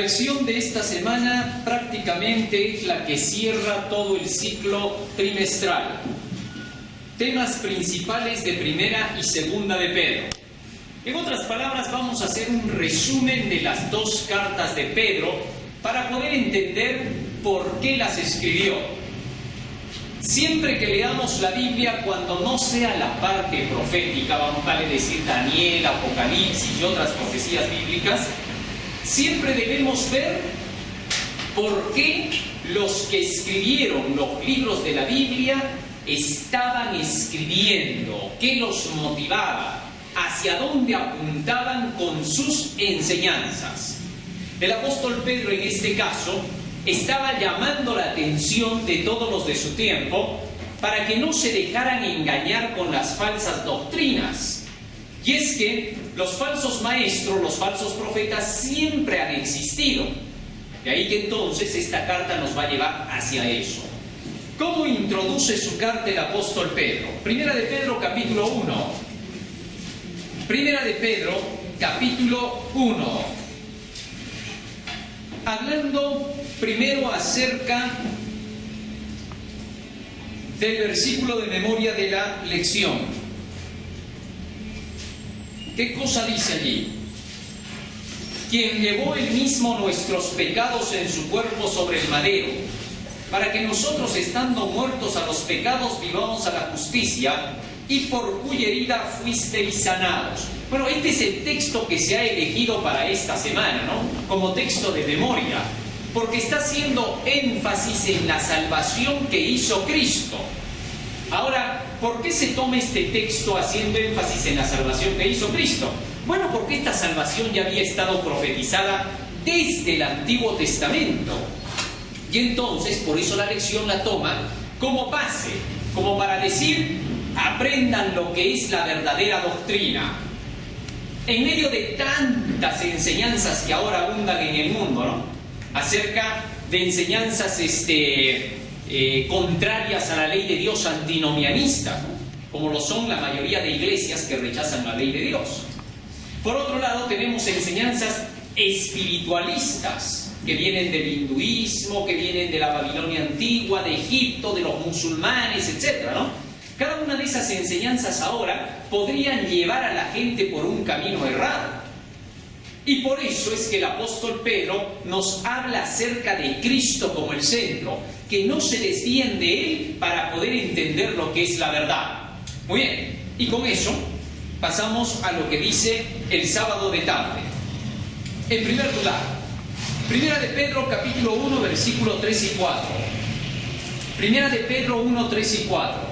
lección de esta semana prácticamente es la que cierra todo el ciclo trimestral. Temas principales de primera y segunda de Pedro. En otras palabras, vamos a hacer un resumen de las dos cartas de Pedro para poder entender por qué las escribió. Siempre que leamos la Biblia, cuando no sea la parte profética, vale decir Daniel, Apocalipsis y otras profecías bíblicas, siempre debemos ver por qué los que escribieron los libros de la Biblia estaban escribiendo, qué los motivaba, hacia dónde apuntaban con sus enseñanzas. El apóstol Pedro, en este caso, estaba llamando la atención de todos los de su tiempo para que no se dejaran engañar con las falsas doctrinas. Y es que los falsos maestros, los falsos profetas siempre han existido. De ahí que entonces esta carta nos va a llevar hacia eso. ¿Cómo introduce su carta el apóstol Pedro? Primera de Pedro, capítulo 1. Primera de Pedro, capítulo 1. Hablando primero acerca del versículo de memoria de la lección. ¿Qué cosa dice allí? Quien llevó él mismo nuestros pecados en su cuerpo sobre el madero, para que nosotros, estando muertos a los pecados, vivamos a la justicia, y por cuya herida fuisteis sanados. Bueno, este es el texto que se ha elegido para esta semana, ¿no? Como texto de memoria, porque está haciendo énfasis en la salvación que hizo Cristo. Ahora, ¿por qué se toma este texto haciendo énfasis en la salvación que hizo Cristo? Bueno, porque esta salvación ya había estado profetizada desde el Antiguo Testamento. Y entonces, por eso la lección la toma como base, como para decir, aprendan lo que es la verdadera doctrina. En medio de tantas enseñanzas que ahora abundan en el mundo, ¿no? Acerca de enseñanzas contrarias a la ley de Dios, antinomianistas, ¿no? Como lo son la mayoría de iglesias que rechazan la ley de Dios. Por otro lado, tenemos enseñanzas espiritualistas que vienen del hinduismo, que vienen de la Babilonia antigua, de Egipto, de los musulmanes, etc., ¿no? Cada una de esas enseñanzas ahora podrían llevar a la gente por un camino errado. Y por eso es que el apóstol Pedro nos habla acerca de Cristo como el centro, que no se desvíen de él para poder entender lo que es la verdad. Muy bien, y con eso pasamos a lo que dice el sábado de tarde. En primer lugar, Primera de Pedro, capítulo 1, versículos 3 y 4. Primera de Pedro 1, 3 y 4.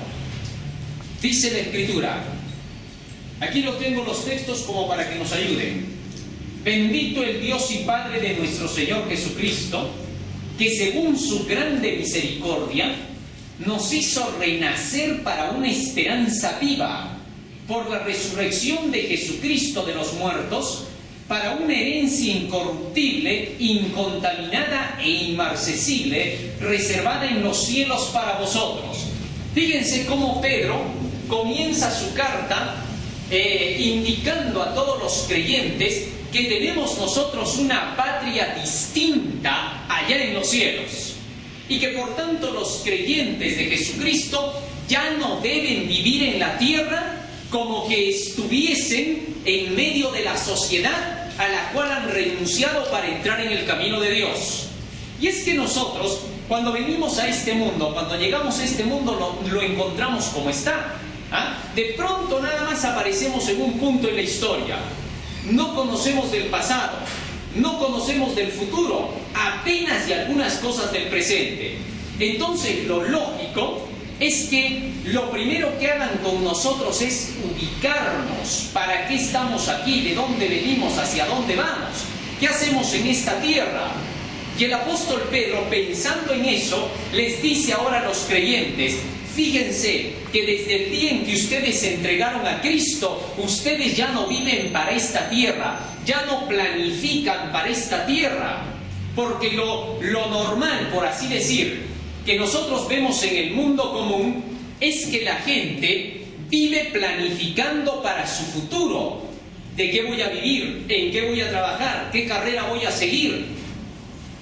Dice la Escritura, aquí lo tengo los textos como para que nos ayuden. Bendito el Dios y Padre de nuestro Señor Jesucristo, que según su grande misericordia nos hizo renacer para una esperanza viva por la resurrección de Jesucristo de los muertos, para una herencia incorruptible, incontaminada e inmarcesible, reservada en los cielos para vosotros. Fíjense cómo Pedro comienza su carta indicando a todos los creyentes que tenemos nosotros una patria distinta allá en los cielos, y que por tanto los creyentes de Jesucristo ya no deben vivir en la tierra como que estuviesen en medio de la sociedad a la cual han renunciado para entrar en el camino de Dios. Y es que nosotros, cuando venimos a este mundo, cuando llegamos a este mundo, lo encontramos como está. De pronto nada más aparecemos en un punto en la historia. No conocemos del pasado, no conocemos del futuro, apenas y algunas cosas del presente. Entonces lo lógico es que lo primero que hagan con nosotros es ubicarnos. ¿Para qué estamos aquí? ¿De dónde venimos? ¿Hacia dónde vamos? ¿Qué hacemos en esta tierra? Y el apóstol Pedro, pensando en eso, les dice ahora a los creyentes, fíjense que desde el día en que ustedes se entregaron a Cristo, ustedes ya no viven para esta tierra, ya no planifican para esta tierra, porque lo normal, por así decir, que nosotros vemos en el mundo común, es que la gente vive planificando para su futuro. ¿De qué voy a vivir? ¿En qué voy a trabajar? ¿Qué carrera voy a seguir?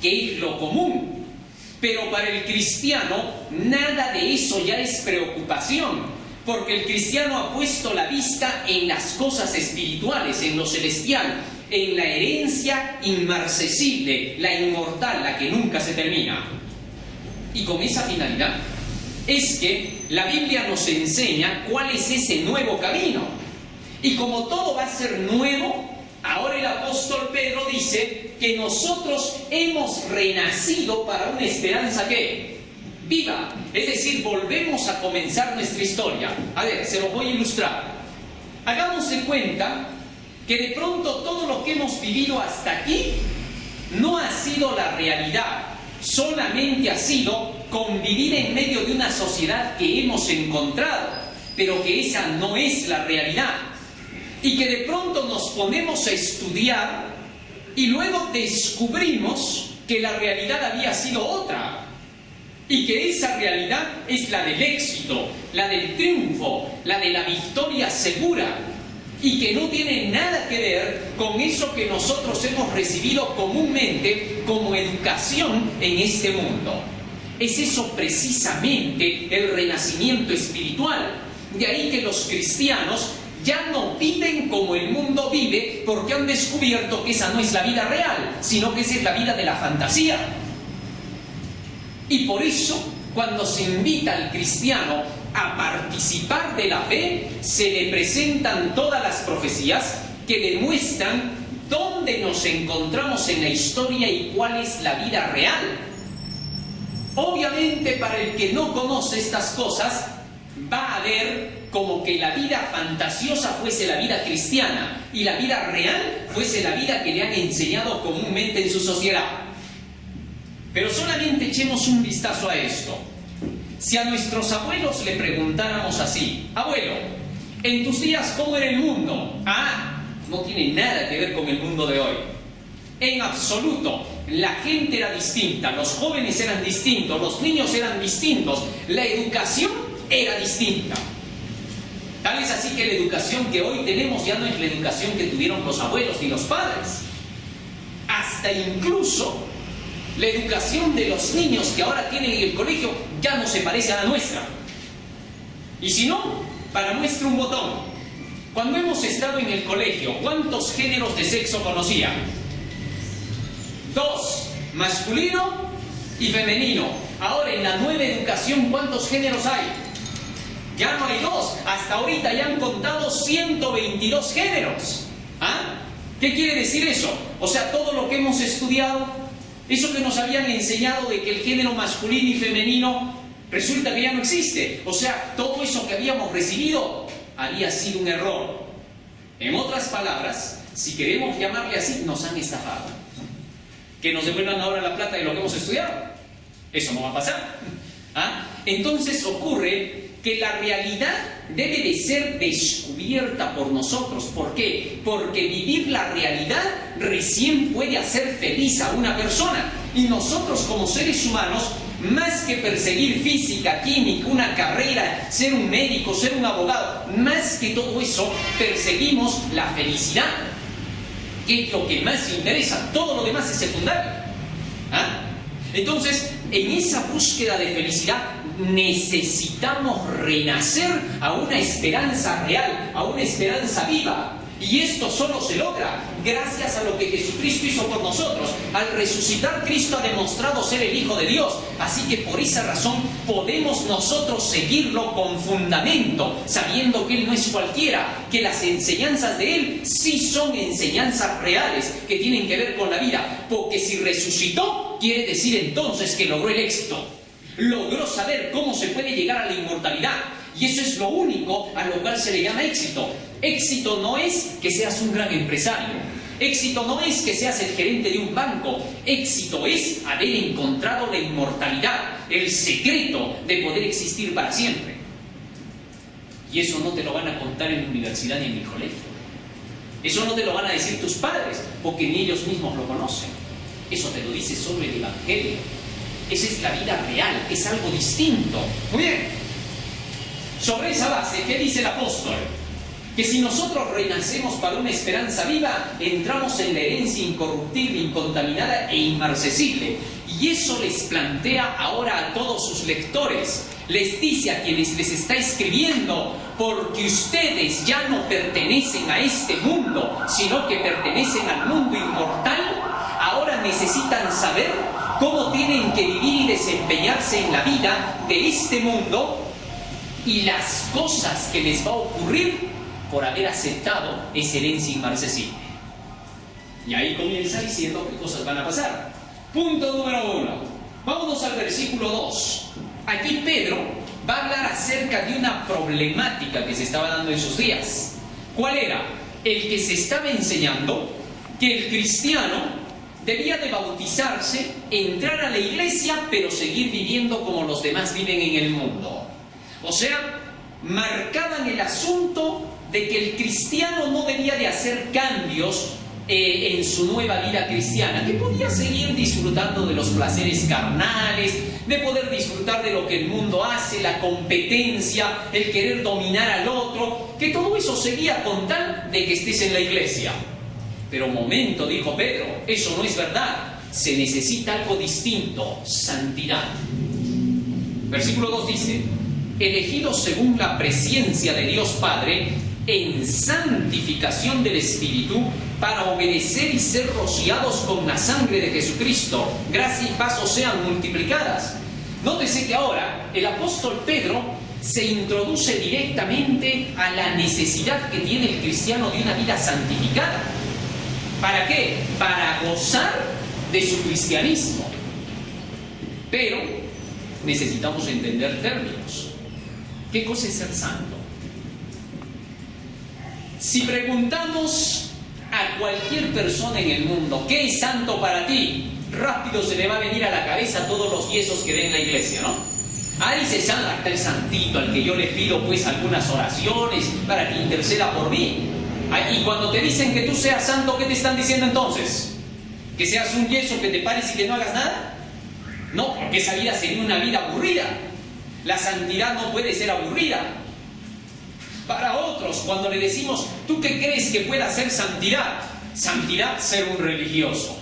que es lo común. Pero para el cristiano, nada de eso ya es preocupación, porque el cristiano ha puesto la vista en las cosas espirituales, en lo celestial, en la herencia inmarcesible, la inmortal, la que nunca se termina. Y con esa finalidad es que la Biblia nos enseña cuál es ese nuevo camino. Y como todo va a ser nuevo, ahora el apóstol Pedro dice que nosotros hemos renacido para una esperanza que viva. Es decir, volvemos a comenzar nuestra historia. A ver, se los voy a ilustrar. Hagamos de cuenta que de pronto todo lo que hemos vivido hasta aquí no ha sido la realidad, solamente ha sido convivir en medio de una sociedad que hemos encontrado, pero que esa no es la realidad. Y que de pronto nos ponemos a estudiar y luego descubrimos que la realidad había sido otra. Y que esa realidad es la del éxito, la del triunfo, la de la victoria segura. Y que no tiene nada que ver con eso que nosotros hemos recibido comúnmente como educación en este mundo. Es eso precisamente el renacimiento espiritual. De ahí que los cristianos ya no viven como el mundo vive, porque han descubierto que esa no es la vida real, sino que esa es la vida de la fantasía. Y por eso, cuando se invita al cristiano a participar de la fe, se le presentan todas las profecías que demuestran dónde nos encontramos en la historia y cuál es la vida real. Obviamente, para el que no conoce estas cosas, va a ver como que la vida fantasiosa fuese la vida cristiana y la vida real fuese la vida que le han enseñado comúnmente en su sociedad. Pero solamente echemos un vistazo a esto. Si a nuestros abuelos le preguntáramos así: abuelo, en tus días, ¿cómo era el mundo? No tiene nada que ver con el mundo de hoy. En absoluto. La gente era distinta, los jóvenes eran distintos, los niños eran distintos, la educación era distinta. Tal es así que la educación que hoy tenemos ya no es la educación que tuvieron los abuelos ni los padres. Hasta incluso la educación de los niños que ahora tienen en el colegio ya no se parece a la nuestra. Y si no, para muestra un botón. Cuando hemos estado en el colegio, ¿cuántos géneros de sexo conocían? 2, masculino y femenino. Ahora en la nueva educación, ¿cuántos géneros hay? Ya no hay 2, hasta ahorita ya han contado 122 géneros. ¿Qué quiere decir eso? O sea, todo lo que hemos estudiado, eso que nos habían enseñado de que el género masculino y femenino resulta que ya no existe. O sea, todo eso que habíamos recibido había sido un error. En otras palabras, si queremos llamarle así, nos han estafado. Que nos devuelvan ahora la plata de lo que hemos estudiado. Eso no va a pasar. Entonces ocurre que la realidad debe de ser descubierta por nosotros. ¿Por qué? Porque vivir la realidad recién puede hacer feliz a una persona. Y nosotros como seres humanos, más que perseguir física, química, una carrera, ser un médico, ser un abogado, más que todo eso, perseguimos la felicidad, que es lo que más interesa. Todo lo demás es secundario. Entonces, en esa búsqueda de felicidad necesitamos renacer a una esperanza real, a una esperanza viva. Y esto solo se logra gracias a lo que Jesucristo hizo por nosotros. Al resucitar, Cristo ha demostrado ser el Hijo de Dios. Así que por esa razón podemos nosotros seguirlo con fundamento, sabiendo que Él no es cualquiera, que las enseñanzas de Él sí son enseñanzas reales, que tienen que ver con la vida. Porque si resucitó, quiere decir entonces que logró el éxito. Logró saber cómo se puede llegar a la inmortalidad. Y eso es lo único a lo cual se le llama éxito. Éxito no es que seas un gran empresario. Éxito no es que seas el gerente de un banco. Éxito es haber encontrado la inmortalidad, el secreto de poder existir para siempre. Y eso no te lo van a contar en la universidad ni en el colegio. Eso no te lo van a decir tus padres, porque ni ellos mismos lo conocen. Eso te lo dice solo el Evangelio. Esa es la vida real, es algo distinto. Muy bien. Sobre esa base, ¿qué dice el apóstol? que si nosotros renacemos para una esperanza viva, entramos en la herencia incorruptible, incontaminada e inmarcesible. Y eso les plantea ahora a todos sus lectores. Les dice a quienes les está escribiendo, porque ustedes ya no pertenecen a este mundo, sino que pertenecen al mundo inmortal, ahora necesitan saber cómo tienen que vivir y desempeñarse en la vida de este mundo y las cosas que les va a ocurrir por haber aceptado esa herencia inmarcesible. Y ahí comienza diciendo qué cosas van a pasar. Punto número 1. Vámonos al versículo 2. Aquí Pedro va a hablar acerca de una problemática que se estaba dando en sus días. ¿Cuál era? El que se estaba enseñando que el cristiano debía de bautizarse, entrar a la iglesia, pero seguir viviendo como los demás viven en el mundo. O sea, marcaban el asunto de que el cristiano no debía de hacer cambios en su nueva vida cristiana, que podía seguir disfrutando de los placeres carnales, de poder disfrutar de lo que el mundo hace, la competencia, el querer dominar al otro, que todo eso seguía con tal de que estés en la iglesia. Pero momento, dijo Pedro, eso no es verdad, se necesita algo distinto, santidad. Versículo 2 dice, elegidos según la presciencia de Dios Padre, en santificación del Espíritu, para obedecer y ser rociados con la sangre de Jesucristo, gracia y paz os sean multiplicadas. Nótese que ahora el apóstol Pedro se introduce directamente a la necesidad que tiene el cristiano de una vida santificada. ¿Para qué? Para gozar de su cristianismo. Pero necesitamos entender términos. ¿Qué cosa es ser santo? Si preguntamos a cualquier persona en el mundo, ¿qué es santo para ti? Rápido se le va a venir a la cabeza todos los yesos que ve en la iglesia, ¿no? Ahí se llama hasta el santito, al que yo le pido pues algunas oraciones para que interceda por mí. Y cuando te dicen que tú seas santo, ¿qué te están diciendo entonces? ¿Que seas un yeso, que te pares y que no hagas nada? No, porque esa vida sería una vida aburrida. La santidad no puede ser aburrida. Para otros, cuando le decimos, ¿tú qué crees que pueda ser santidad? Santidad, ser un religioso.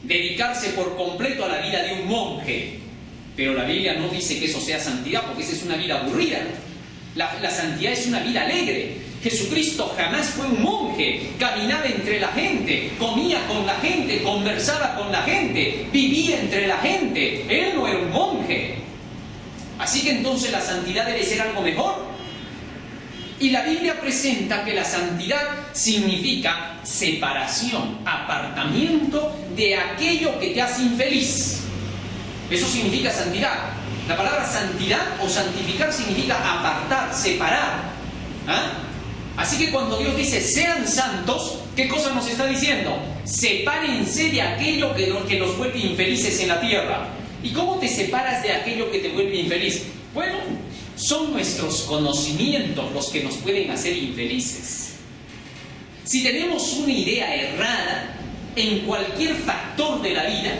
Dedicarse por completo a la vida de un monje. Pero la Biblia no dice que eso sea santidad, porque esa es una vida aburrida. La santidad es una vida alegre. Jesucristo jamás fue un monje. Caminaba entre la gente, comía con la gente, conversaba con la gente, vivía entre la gente. Él no era un monje. Así que entonces la santidad debe ser algo mejor. Y la Biblia presenta que la santidad significa separación, apartamiento de aquello que te hace infeliz. Eso significa santidad. La palabra santidad o santificar significa apartar, separar. Así que cuando Dios dice sean santos, ¿qué cosa nos está diciendo? Sepárense de aquello que los vuelve infelices en la tierra. ¿Y cómo te separas de aquello que te vuelve infeliz? Bueno, son nuestros conocimientos los que nos pueden hacer infelices. Si tenemos una idea errada en cualquier factor de la vida,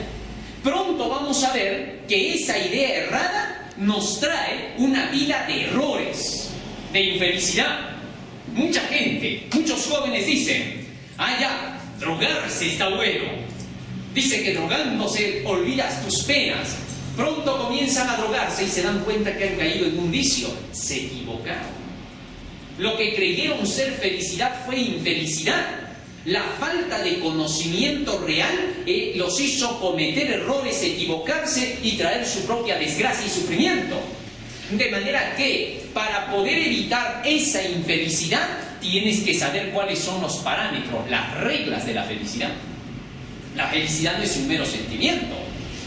pronto vamos a ver que esa idea errada nos trae una vida de errores, de infelicidad. Mucha gente, muchos jóvenes dicen, ya, drogarse está bueno. Dice que drogándose olvidas tus penas. Pronto comienzan a drogarse y se dan cuenta que han caído en un vicio. Se equivocaron. Lo que creyeron ser felicidad fue infelicidad. La falta de conocimiento real los hizo cometer errores, equivocarse y traer su propia desgracia y sufrimiento. De manera que, para poder evitar esa infelicidad, tienes que saber cuáles son los parámetros, las reglas de la felicidad. La felicidad no es un mero sentimiento.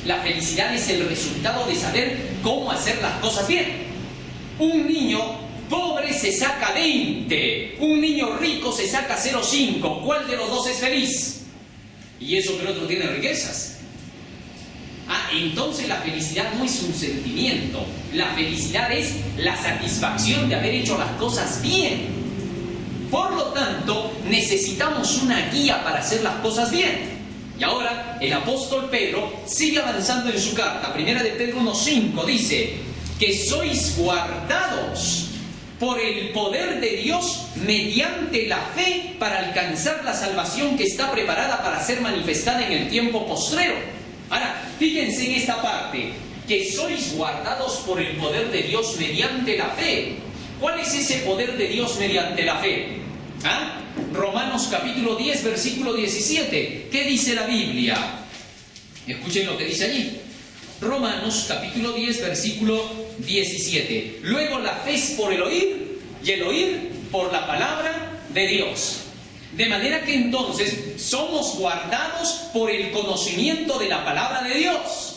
La felicidad es el resultado de saber cómo hacer las cosas bien. Un niño pobre se saca 20, un niño rico se saca 0,5. ¿Cuál de los dos es feliz? Y eso que el otro tiene riquezas. Entonces la felicidad no es un sentimiento. La felicidad es la satisfacción de haber hecho las cosas bien. Por lo tanto, necesitamos una guía para hacer las cosas bien. Y ahora el apóstol Pedro sigue avanzando en su carta. Primera de Pedro 1,5 dice que sois guardados por el poder de Dios mediante la fe para alcanzar la salvación que está preparada para ser manifestada en el tiempo postrero. Ahora, fíjense en esta parte, que sois guardados por el poder de Dios mediante la fe. ¿Cuál es ese poder de Dios mediante la fe? ¿Ah? Romanos capítulo 10, versículo 17. ¿Qué dice la Biblia? Escuchen lo que dice allí. Romanos capítulo 10, versículo 17. Luego la fe es por el oír, y el oír por la palabra de Dios. De manera que entonces somos guardados por el conocimiento de la palabra de Dios.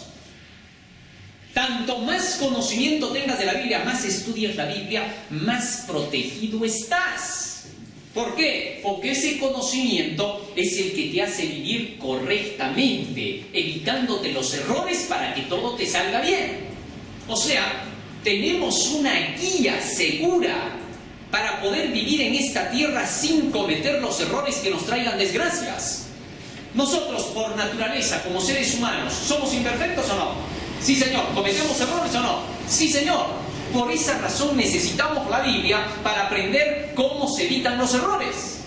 Tanto más conocimiento tengas de la Biblia, más estudias la Biblia, más protegido estás. ¿Por qué? Porque ese conocimiento es el que te hace vivir correctamente, evitándote los errores para que todo te salga bien. O sea, tenemos una guía segura para poder vivir en esta tierra sin cometer los errores que nos traigan desgracias. Nosotros, por naturaleza, como seres humanos, ¿somos imperfectos o no? Sí, señor. ¿Cometemos errores o no? Sí, señor. Por esa razón necesitamos la Biblia para aprender cómo se evitan los errores.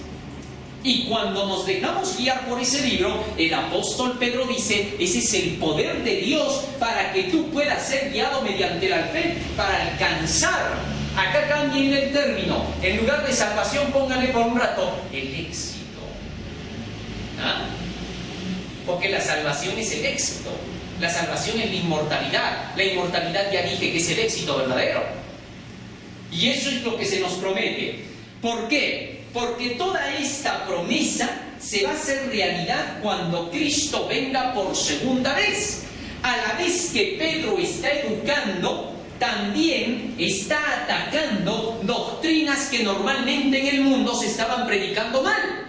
Y cuando nos dejamos guiar por ese libro, el apóstol Pedro dice, ese es el poder de Dios para que tú puedas ser guiado mediante la fe para alcanzar. Acá cambien el término. En lugar de salvación, póngale por un rato el éxito. ¿Ah? Porque la salvación es el éxito. La salvación es la inmortalidad. La inmortalidad ya dije que es el éxito verdadero. Y eso es lo que se nos promete. ¿Por qué? Porque toda esta promesa se va a hacer realidad cuando Cristo venga por segunda vez. A la vez que Pedro está educando, también está atacando doctrinas que normalmente en el mundo se estaban predicando mal.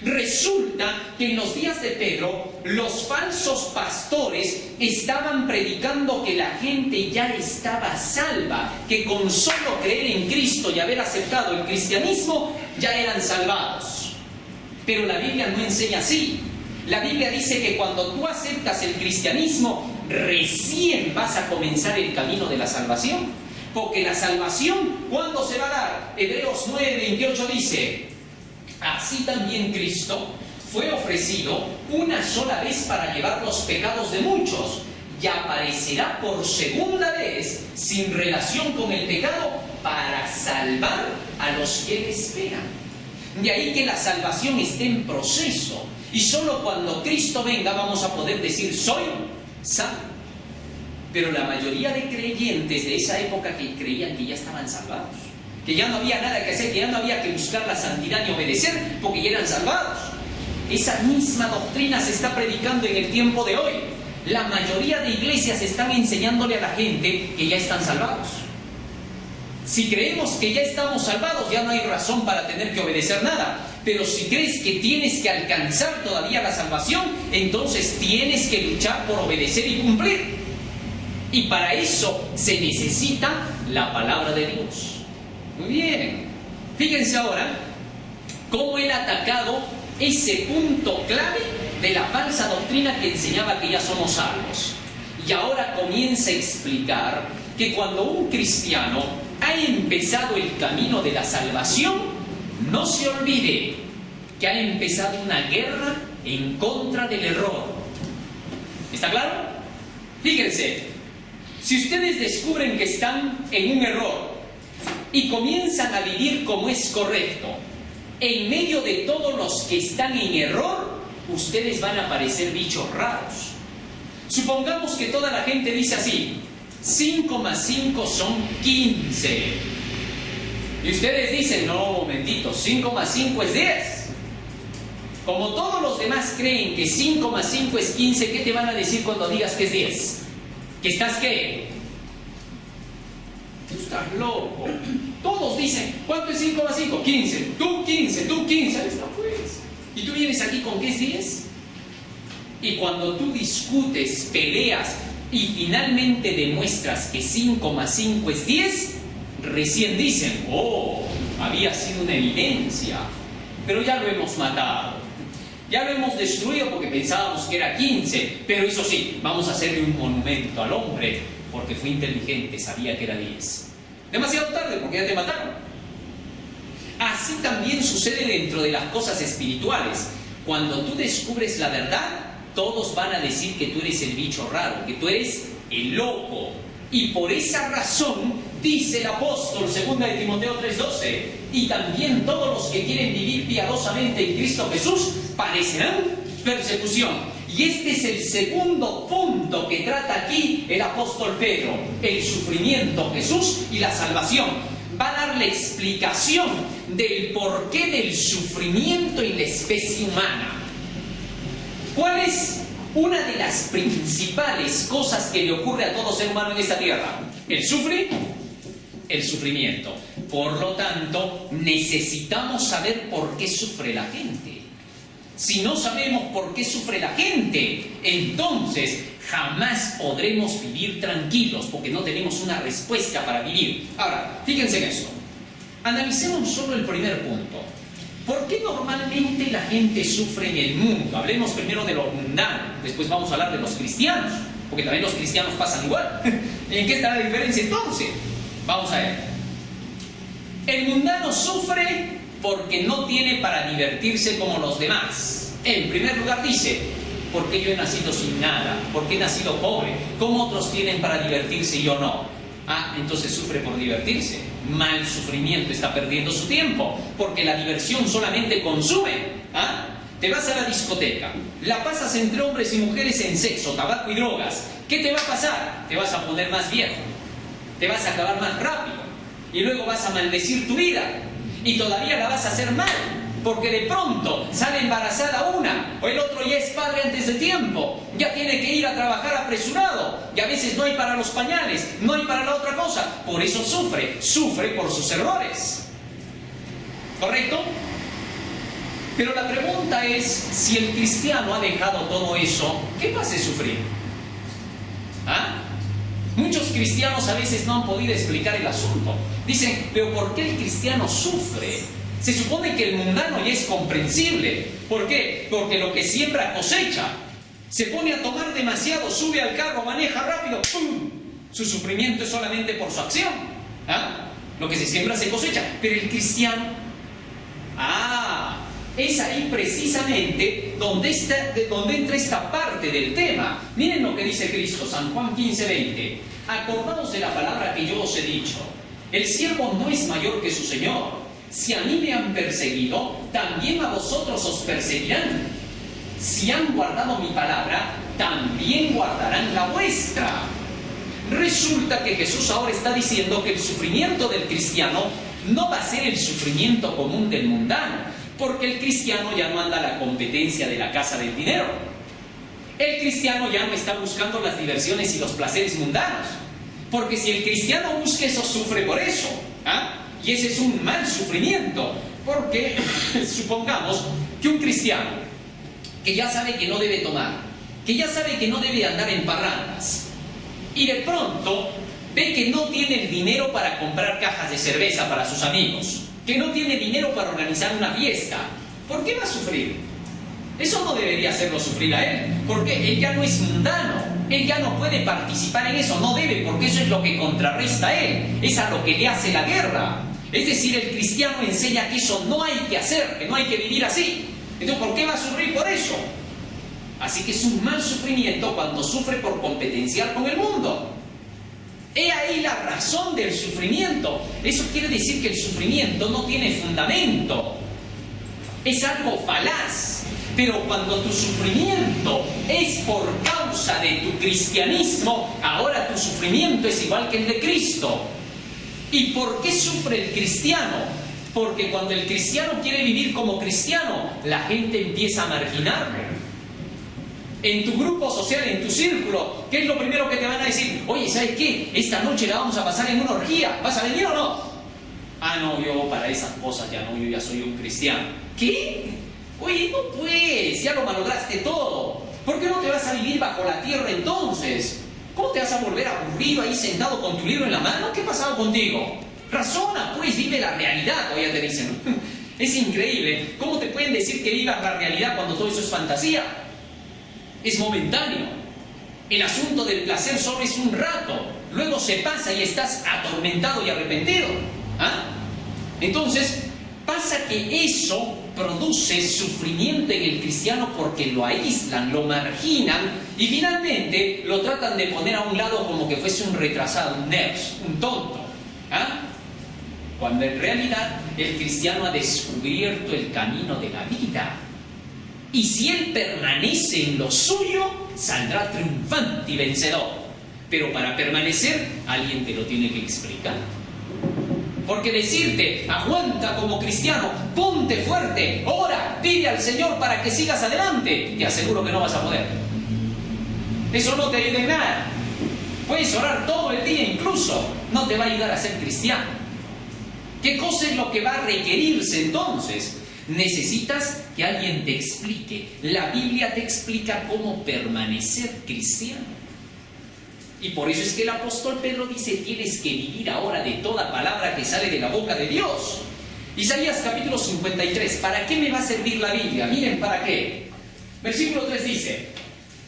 Resulta que en los días de Pedro, los falsos pastores estaban predicando que la gente ya estaba salva, que con solo creer en Cristo y haber aceptado el cristianismo, ya eran salvados. Pero la Biblia no enseña así. La Biblia dice que cuando tú aceptas el cristianismo, recién vas a comenzar el camino de la salvación. Porque la salvación, ¿cuándo se va a dar? Hebreos 9:28 dice: así también Cristo fue ofrecido una sola vez para llevar los pecados de muchos, y aparecerá por segunda vez sin relación con el pecado para salvar a los que le esperan. De ahí que la salvación esté en proceso, y solo cuando Cristo venga vamos a poder decir soy salvo. Pero la mayoría de creyentes de esa época que creían que ya estaban salvados, que ya no había nada que hacer, que ya no había que buscar la santidad ni obedecer, porque ya eran salvados. Esa misma doctrina se está predicando en el tiempo de hoy. La mayoría de iglesias están enseñándole a la gente que ya están salvados. Si creemos que ya estamos salvados, ya no hay razón para tener que obedecer nada. Pero si crees que tienes que alcanzar todavía la salvación, entonces tienes que luchar por obedecer y cumplir. Y para eso se necesita la palabra de Dios. Muy bien, fíjense ahora cómo él ha atacado ese punto clave de la falsa doctrina que enseñaba que ya somos salvos. Y ahora comienza a explicar que cuando un cristiano ha empezado el camino de la salvación, no se olvide que ha empezado una guerra en contra del error. ¿Está claro? Fíjense, si ustedes descubren que están en un error y comienzan a vivir como es correcto, en medio de todos los que están en error, ustedes van a parecer bichos raros. Supongamos que toda la gente dice así: 5 más 5 son 15. Y ustedes dicen: no, momentito, 5 más 5 es 10. Como todos los demás creen que 5 más 5 es 15, ¿qué te van a decir cuando digas que es 10? ¿Que estás qué? Tú estás loco. Todos dicen: ¿cuánto es 5 más 5? 15. Tú 15, tú 15. Ahí está pues. Y tú vienes aquí con que es 10. Y cuando tú discutes, peleas y finalmente demuestras que 5 más 5 es 10, recién dicen: oh, había sido una evidencia. Pero ya lo hemos matado. Ya lo hemos destruido porque pensábamos que era 15. Pero eso sí, vamos a hacerle un monumento al hombre porque fue inteligente, sabía que era 10. demasiado tarde porque ya te mataron. Así también sucede dentro de las cosas espirituales. Cuando tú descubres la verdad, todos van a decir que tú eres el bicho raro, que tú eres el loco. Y por esa razón, dice el apóstol, 2 de Timoteo 3:12, y también todos los que quieren vivir piadosamente en Cristo Jesús padecerán persecución. Y este es el segundo punto que trata aquí el apóstol Pedro, el sufrimiento, Jesús y la salvación. Va a dar la explicación del porqué del sufrimiento en la especie humana. ¿Cuál es una de las principales cosas que le ocurre a todo ser humano en esta tierra? El sufrimiento. Por lo tanto, necesitamos saber por qué sufre la gente. Si no sabemos por qué sufre la gente, entonces jamás podremos vivir tranquilos, porque no tenemos una respuesta para vivir. Ahora, fíjense en esto. Analicemos solo el primer punto. ¿Por qué normalmente la gente sufre en el mundo? Hablemos primero de lo mundano, después vamos a hablar de los cristianos, porque también los cristianos pasan igual. ¿En qué está la diferencia entonces? Vamos a ver. El mundano sufre porque no tiene para divertirse como los demás. En primer lugar dice, ¿por qué yo he nacido sin nada? ¿Por qué he nacido pobre? ¿Cómo otros tienen para divertirse y yo no? Ah, entonces sufre por divertirse. Mal sufrimiento, está perdiendo su tiempo, porque la diversión solamente consume. ¿Ah? Te vas a la discoteca, la pasas entre hombres y mujeres en sexo, tabaco y drogas. ¿Qué te va a pasar? Te vas a poner más viejo, te vas a acabar más rápido, y luego vas a maldecir tu vida, y todavía la vas a hacer mal, porque de pronto sale embarazada una, o el otro ya es padre antes de tiempo, ya tiene que ir a trabajar apresurado, y a veces no hay para los pañales, no hay para la otra cosa, por eso sufre por sus errores. ¿Correcto? Pero la pregunta es, si el cristiano ha dejado todo eso, ¿qué más es sufrir? ¿Ah? Muchos cristianos a veces no han podido explicar el asunto. Dicen, ¿pero por qué el cristiano sufre? Se supone que el mundano ya es comprensible. ¿Por qué? Porque lo que siembra cosecha. Se pone a tomar demasiado, sube al carro, maneja rápido, ¡pum! Su sufrimiento es solamente por su acción. ¿Ah? Lo que se siembra se cosecha. Pero el cristiano, es ahí precisamente donde entra esta parte del tema. Miren lo que dice Cristo, San Juan 15:20. Acordaos de la palabra que yo os he dicho. El siervo no es mayor que su Señor. Si a mí me han perseguido, también a vosotros os perseguirán. Si han guardado mi palabra, también guardarán la vuestra. Resulta que Jesús ahora está diciendo que el sufrimiento del cristiano no va a ser el sufrimiento común del mundano, porque el cristiano ya no anda a la competencia de la casa del dinero. El cristiano ya no está buscando las diversiones y los placeres mundanos, porque si el cristiano busca eso, sufre por eso. ¿Ah? Y ese es un mal sufrimiento, porque supongamos que un cristiano que ya sabe que no debe tomar, que ya sabe que no debe andar en parrandas, y de pronto ve que no tiene el dinero para comprar cajas de cerveza para sus amigos, que no tiene dinero para organizar una fiesta, ¿por qué va a sufrir? Eso no debería hacerlo sufrir a él, porque él ya no es mundano, él ya no puede participar en eso, no debe, porque eso es lo que contrarresta a él, es a lo que le hace la guerra. Es decir, el cristiano enseña que eso no hay que hacer, que no hay que vivir así. Entonces, ¿por qué va a sufrir por eso? Así que es un mal sufrimiento cuando sufre por competenciar con el mundo. He ahí la razón del sufrimiento. Eso quiere decir que el sufrimiento no tiene fundamento. Es algo falaz. Pero cuando tu sufrimiento es por causa de tu cristianismo, ahora tu sufrimiento es igual que el de Cristo. ¿Y por qué sufre el cristiano? Porque cuando el cristiano quiere vivir como cristiano, la gente empieza a marginarlo. En tu grupo social, en tu círculo, ¿qué es lo primero que te van a decir? Oye, ¿sabes qué? Esta noche la vamos a pasar en una orgía. ¿Vas a venir o no? Ah, no, yo para esas cosas ya no, yo ya soy un cristiano. ¿Qué? Oye, no pues, ya lo malograste todo. ¿Por qué no te vas a vivir bajo la tierra entonces? ¿Cómo te vas a volver aburrido ahí sentado con tu libro en la mano? ¿Qué ha pasado contigo? Razona, pues, vive la realidad, todavía te dicen. Es increíble. ¿Cómo te pueden decir que vivas la realidad cuando todo eso es fantasía? Es momentáneo. El asunto del placer solo es un rato, luego se pasa y estás atormentado y arrepentido. ¿Ah? Entonces, pasa que eso produce sufrimiento en el cristiano porque lo aíslan, lo marginan y finalmente lo tratan de poner a un lado como que fuese un retrasado, un nerd, un tonto. ¿Ah? Cuando en realidad el cristiano ha descubierto el camino de la vida. Y si él permanece en lo suyo, saldrá triunfante y vencedor. Pero para permanecer, alguien te lo tiene que explicar. Porque decirte, aguanta como cristiano, ponte fuerte, ora, pide al Señor para que sigas adelante, te aseguro que no vas a poder. Eso no te ayuda en nada. Puedes orar todo el día incluso, no te va a ayudar a ser cristiano. ¿Qué cosa es lo que va a requerirse entonces? Necesitas que alguien te explique. La Biblia te explica cómo permanecer cristiano. Y por eso es que el apóstol Pedro dice, tienes que vivir ahora de toda palabra que sale de la boca de Dios. Isaías capítulo 53, ¿para qué me va a servir la Biblia? Miren, ¿para qué? Versículo 3 dice,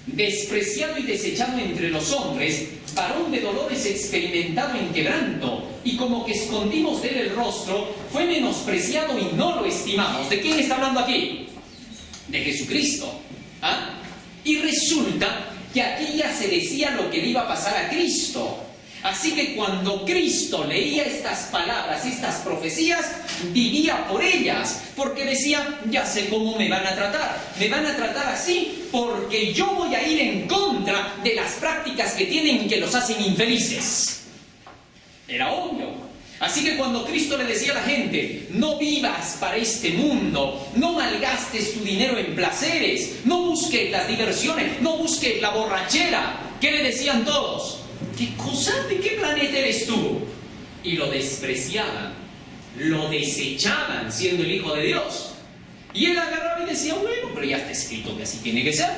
despreciado y desechado entre los hombres, varón de dolores experimentado en quebranto, y como que escondimos de él el rostro, fue menospreciado y no lo estimamos. ¿De quién está hablando aquí? De Jesucristo. ¿Ah? Y resulta que aquí ya se decía lo que le iba a pasar a Cristo. Así que cuando Cristo leía estas palabras, estas profecías, vivía por ellas, porque decía, ya sé cómo me van a tratar. Me van a tratar así porque yo voy a ir en contra de las prácticas que tienen y que los hacen infelices. Era obvio. Así que cuando Cristo le decía a la gente, no vivas para este mundo, no malgastes tu dinero en placeres, no busques las diversiones, no busques la borrachera, ¿qué le decían todos? ¿Qué cosa? ¿De qué planeta eres tú? Y lo despreciaban, lo desechaban siendo el Hijo de Dios. Y él agarraba y decía, bueno, pero ya está escrito que así tiene que ser.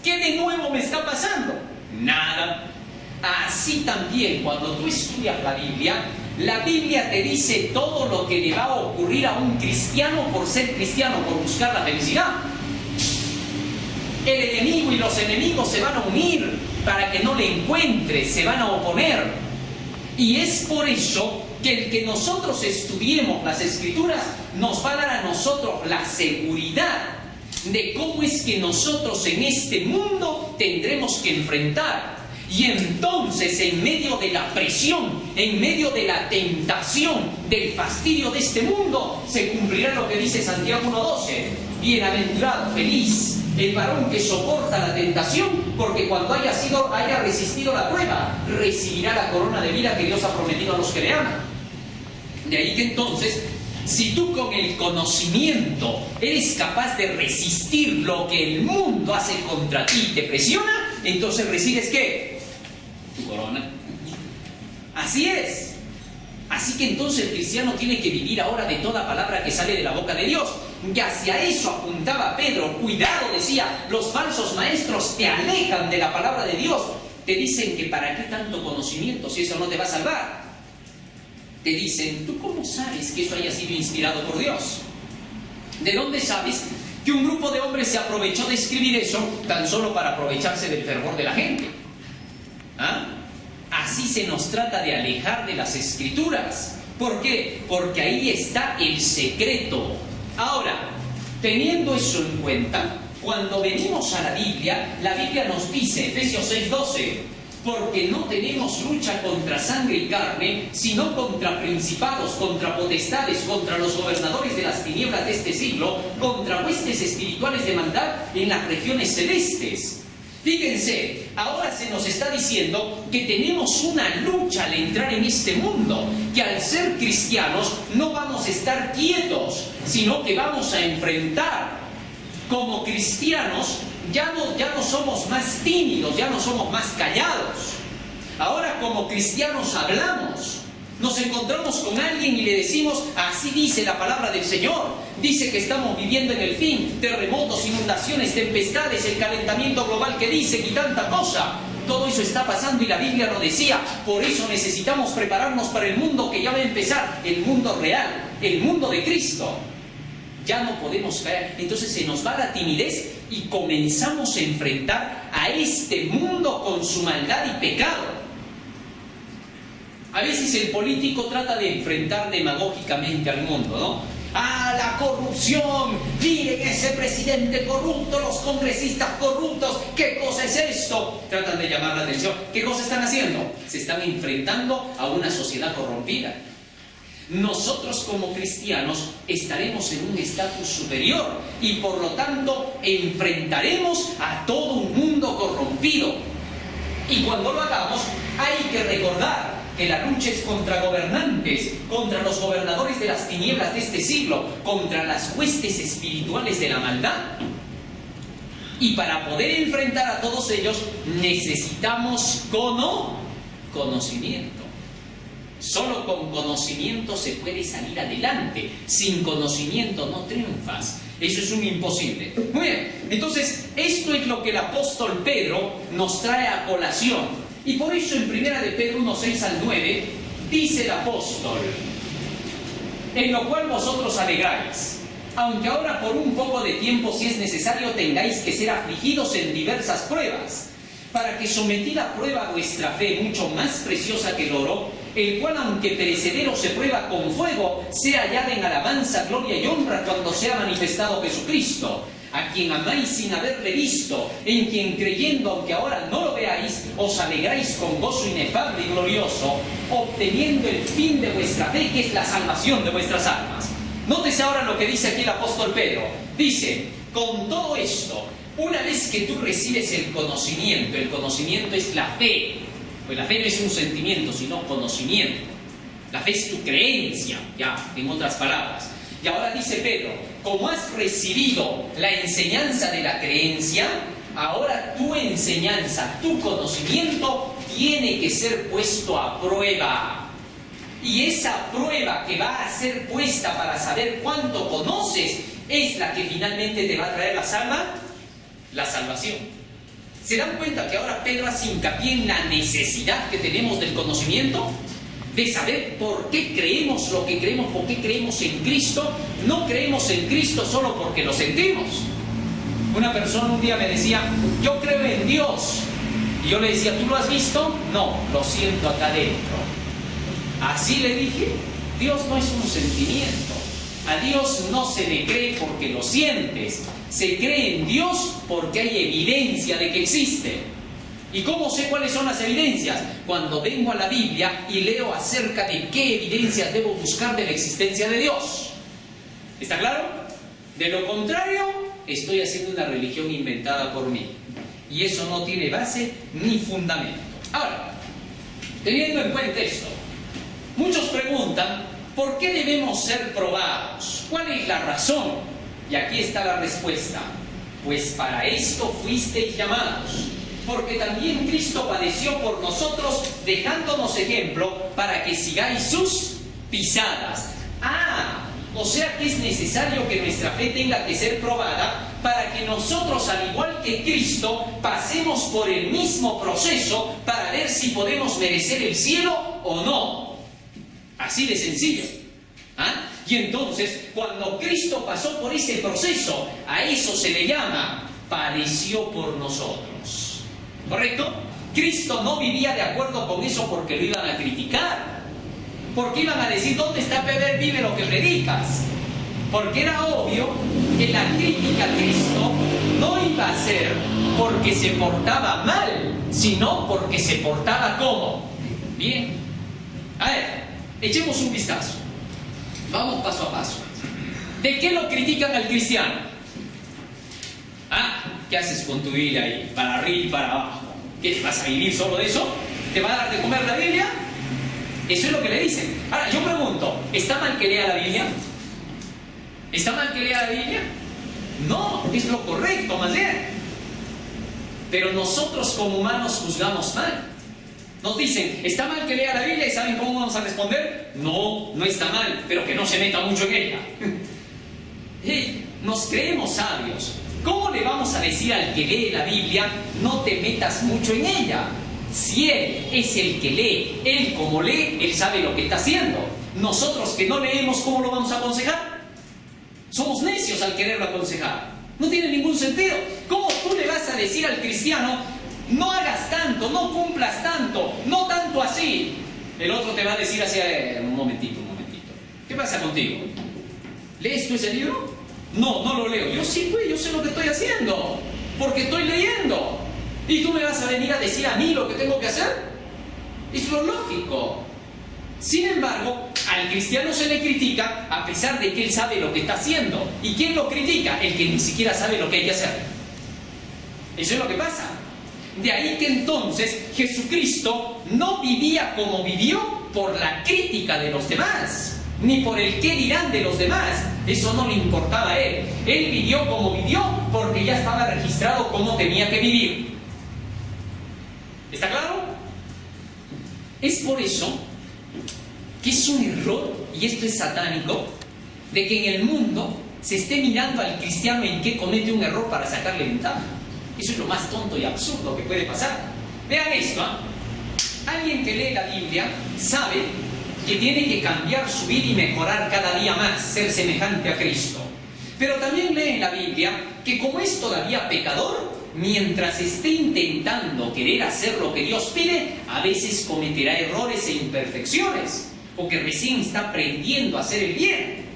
¿Qué de nuevo me está pasando? Nada. Así también, cuando tú estudias la Biblia te dice todo lo que le va a ocurrir a un cristiano por ser cristiano, por buscar la felicidad. El enemigo y los enemigos se van a unir para que no le encuentres, se van a oponer. Y es por eso que el que nosotros estudiemos las Escrituras nos va a dar a nosotros la seguridad de cómo es que nosotros en este mundo tendremos que enfrentar. Y entonces, en medio de la presión, en medio de la tentación, del fastidio de este mundo, se cumplirá lo que dice Santiago 1:12. Bienaventurado, feliz, el varón que soporta la tentación, porque cuando haya resistido la prueba, recibirá la corona de vida que Dios ha prometido a los que le aman. De ahí que entonces, si tú con el conocimiento eres capaz de resistir lo que el mundo hace contra ti y te presiona, entonces recibes ¿qué? Tu corona. Así es. Así que entonces el cristiano tiene que vivir ahora de toda palabra que sale de la boca de Dios. Y hacia eso apuntaba Pedro. Cuidado, decía, los falsos maestros te alejan de la palabra de Dios. Te dicen que para qué tanto conocimiento si eso no te va a salvar. Te dicen, ¿tú cómo sabes que eso haya sido inspirado por Dios? ¿De dónde sabes que un grupo de hombres se aprovechó de escribir eso tan solo para aprovecharse del fervor de la gente? ¿Ah? Así se nos trata de alejar de las Escrituras. ¿Por qué? Porque ahí está el secreto. Ahora, teniendo eso en cuenta, cuando venimos a la Biblia nos dice, Efesios 6:12, porque no tenemos lucha contra sangre y carne, sino contra principados, contra potestades, contra los gobernadores de las tinieblas de este siglo, contra huestes espirituales de maldad en las regiones celestes. Fíjense, ahora se nos está diciendo que tenemos una lucha al entrar en este mundo, que al ser cristianos no vamos a estar quietos, sino que vamos a enfrentar. Como cristianos ya no somos más tímidos, ya no somos más callados. Ahora como cristianos hablamos. Nos encontramos con alguien y le decimos, así dice la palabra del Señor. Dice que estamos viviendo en el fin, terremotos, inundaciones, tempestades, el calentamiento global que dice y tanta cosa. Todo eso está pasando y la Biblia lo decía. Por eso necesitamos prepararnos para el mundo que ya va a empezar, el mundo real, el mundo de Cristo. Ya no podemos caer. Entonces se nos va la timidez y comenzamos a enfrentar a este mundo con su maldad y pecado. A veces el político trata de enfrentar demagógicamente al mundo, ¿no? ¡Ah, la corrupción! ¡Miren ese presidente corrupto, los congresistas corruptos! ¿Qué cosa es esto? Tratan de llamar la atención. ¿Qué cosa están haciendo? Se están enfrentando a una sociedad corrompida. Nosotros como cristianos estaremos en un estatus superior y por lo tanto enfrentaremos a todo un mundo corrompido. Y cuando lo hagamos hay que recordar que la lucha es contra gobernantes, contra los gobernadores de las tinieblas de este siglo, contra las huestes espirituales de la maldad. Y para poder enfrentar a todos ellos necesitamos conocimiento. Solo con conocimiento se puede salir adelante. Sin conocimiento no triunfas. Eso es un imposible. Muy bien, entonces esto es lo que el apóstol Pedro nos trae a colación. Y por eso en 1 de Pedro 1, 6 al 9 dice el apóstol: en lo cual vosotros alegráis, aunque ahora por un poco de tiempo, si es necesario, tengáis que ser afligidos en diversas pruebas, para que sometida a prueba vuestra fe, mucho más preciosa que el oro, el cual aunque perecedero se prueba con fuego, sea hallada en alabanza, gloria y honra cuando sea manifestado Jesucristo, a quien amáis sin haberle visto, en quien creyendo, aunque ahora no lo veáis, os alegráis con gozo inefable y glorioso, obteniendo el fin de vuestra fe, que es la salvación de vuestras almas. Nótese ahora lo que dice aquí el apóstol Pedro. Dice: con todo esto, una vez que tú recibes el conocimiento es la fe, pues la fe no es un sentimiento, sino conocimiento. La fe es tu creencia, ya, en otras palabras. Y ahora dice Pedro: como has recibido la enseñanza de la creencia, ahora tu enseñanza, tu conocimiento tiene que ser puesto a prueba. Y esa prueba que va a ser puesta para saber cuánto conoces es la que finalmente te va a traer la salvación. ¿Se dan cuenta que ahora Pedro hace hincapié en la necesidad que tenemos del conocimiento? De saber por qué creemos lo que creemos, por qué creemos en Cristo. No creemos en Cristo solo porque lo sentimos. Una persona un día me decía: yo creo en Dios. Y yo le decía: ¿tú lo has visto? No, lo siento acá adentro. Así le dije: Dios no es un sentimiento. A Dios no se le cree porque lo sientes. Se cree en Dios porque hay evidencia de que existe. ¿Y cómo sé cuáles son las evidencias? Cuando vengo a la Biblia y leo acerca de qué evidencias debo buscar de la existencia de Dios. ¿Está claro? De lo contrario, estoy haciendo una religión inventada por mí. Y eso no tiene base ni fundamento. Ahora, teniendo en cuenta esto, muchos preguntan: ¿por qué debemos ser probados? ¿Cuál es la razón? Y aquí está la respuesta: pues para esto fuisteis llamados, porque también Cristo padeció por nosotros, dejándonos ejemplo para que sigáis sus pisadas. O sea que es necesario que nuestra fe tenga que ser probada para que nosotros, al igual que Cristo, pasemos por el mismo proceso para ver si podemos merecer el cielo o no. Así de sencillo. Y entonces, cuando Cristo pasó por ese proceso, a eso se le llama: padeció por nosotros. ¿Correcto? Cristo no vivía de acuerdo con eso porque lo iban a criticar. Porque iban a decir: ¿dónde está Pedro? Vive lo que predicas. Porque era obvio que la crítica a Cristo no iba a ser porque se portaba mal, sino porque se portaba ¿cómo? Bien. A ver, echemos un vistazo. Vamos paso a paso. ¿De qué lo critican al cristiano? ¿Qué haces con tu vida ahí? Para arriba y para abajo. ¿Qué, te vas a vivir solo de eso? ¿Te va a dar de comer la Biblia? Eso es lo que le dicen. Ahora, yo pregunto: ¿está mal que lea la Biblia? ¿Está mal que lea la Biblia? No, es lo correcto, más bien. Pero nosotros como humanos juzgamos mal. Nos dicen: ¿está mal que lea la Biblia? ¿Y saben cómo vamos a responder? No, no está mal, pero que no se meta mucho en ella. Nos creemos sabios. ¿Cómo le vamos a decir al que lee la Biblia: no te metas mucho en ella? Si él es el que lee, él como lee, él sabe lo que está haciendo. Nosotros que no leemos, ¿cómo lo vamos a aconsejar? Somos necios al quererlo aconsejar. No tiene ningún sentido. ¿Cómo tú le vas a decir al cristiano, no hagas tanto, no cumplas tanto, no tanto así? El otro te va a decir así, un momentito. ¿Qué pasa contigo? ¿Lees tú ese libro? No, no lo leo. Yo sí, yo sé lo que estoy haciendo, porque estoy leyendo. ¿Y tú me vas a venir a decir a mí lo que tengo que hacer? Es lo lógico. Sin embargo, al cristiano se le critica a pesar de que él sabe lo que está haciendo. ¿Y quién lo critica? El que ni siquiera sabe lo que hay que hacer. Eso es lo que pasa. De ahí que entonces Jesucristo no vivía como vivió por la crítica de los demás, ni por el qué dirán de los demás. Eso no le importaba a él. Él vivió como vivió porque ya estaba registrado cómo tenía que vivir. ¿Está claro? Es por eso que es un error, y esto es satánico, de que en el mundo se esté mirando al cristiano en qué comete un error para sacarle ventaja. Eso es lo más tonto y absurdo que puede pasar. Vean esto, Alguien que lee la Biblia sabe que tiene que cambiar su vida y mejorar cada día más, ser semejante a Cristo. Pero también lee en la Biblia que como es todavía pecador, mientras esté intentando querer hacer lo que Dios pide, a veces cometerá errores e imperfecciones, porque recién está aprendiendo a hacer el bien.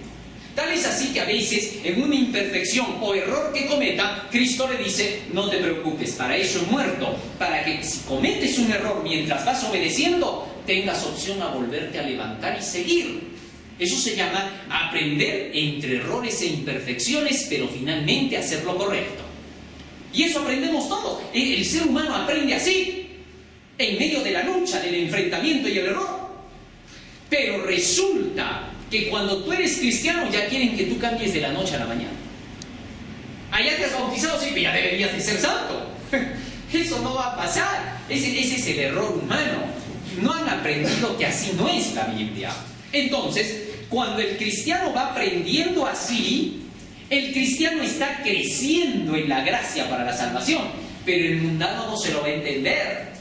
Tal es así que a veces, en una imperfección o error que cometa, Cristo le dice, no te preocupes, para eso he muerto, para que si cometes un error mientras vas obedeciendo, tengas opción a volverte a levantar y seguir. Eso se llama aprender entre errores e imperfecciones, pero finalmente hacer lo correcto. Y eso aprendemos todos. El ser humano aprende así, en medio de la lucha, del enfrentamiento y el error. Pero resulta que cuando tú eres cristiano ya quieren que tú cambies de la noche a la mañana. Allá te has bautizado, sí, pero ya deberías de ser santo. Eso no va a pasar. Ese es el error humano. No han aprendido que así no es la Biblia. Entonces, cuando el cristiano va aprendiendo así, el cristiano está creciendo en la gracia para la salvación, pero el mundano no se lo va a entender.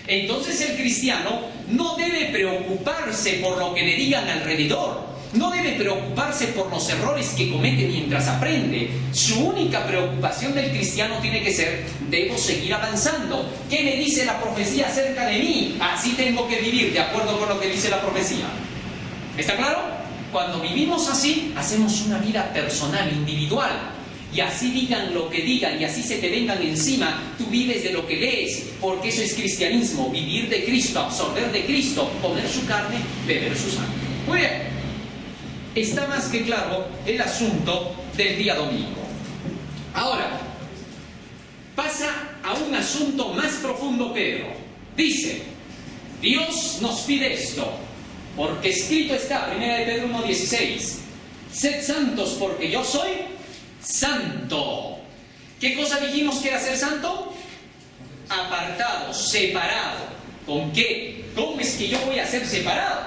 Entonces el cristiano no debe preocuparse por lo que le digan alrededor, no debe preocuparse por los errores que comete mientras aprende. Su única preocupación del cristiano tiene que ser, debo seguir avanzando. ¿Qué me dice la profecía acerca de mí? Así tengo que vivir de acuerdo con lo que dice la profecía. ¿Está claro? Cuando vivimos así, hacemos una vida personal, individual. Y así digan lo que digan y así se te vengan encima, tú vives de lo que lees, porque eso es cristianismo, vivir de Cristo, absorber de Cristo, comer su carne, beber su sangre. Muy bien, está más que claro el asunto del día domingo. Ahora, pasa a un asunto más profundo Pedro. Dice, Dios nos pide esto, porque escrito está, 1 Pedro 1:16, sed santos porque yo soy santo. ¿Qué cosa dijimos que era ser santo? Apartado, separado. ¿Con qué? ¿Cómo es que yo voy a ser separado?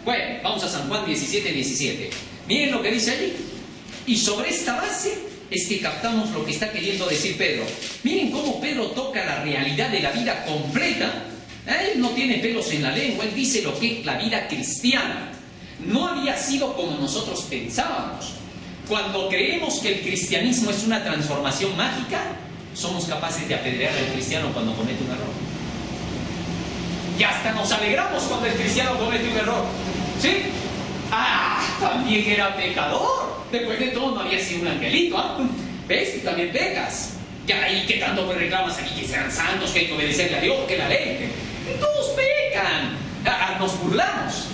Bueno, vamos a San Juan 17:17. Miren lo que dice allí. Y sobre esta base es que captamos lo que está queriendo decir Pedro. Miren cómo Pedro toca la realidad de la vida completa. Él no tiene pelos en la lengua, él dice lo que es la vida cristiana. No había sido como nosotros pensábamos. Cuando creemos que el cristianismo es una transformación mágica, somos capaces de apedrear al cristiano cuando comete un error. Y hasta nos alegramos cuando el cristiano comete un error. ¿Sí? También era pecador. Después de todo no había sido un angelito. ¿Ves? Y también pecas. ¿Y qué tanto me reclamas aquí? Que sean santos, que hay que obedecerle a Dios, que la ley. Todos pecan. Nos burlamos.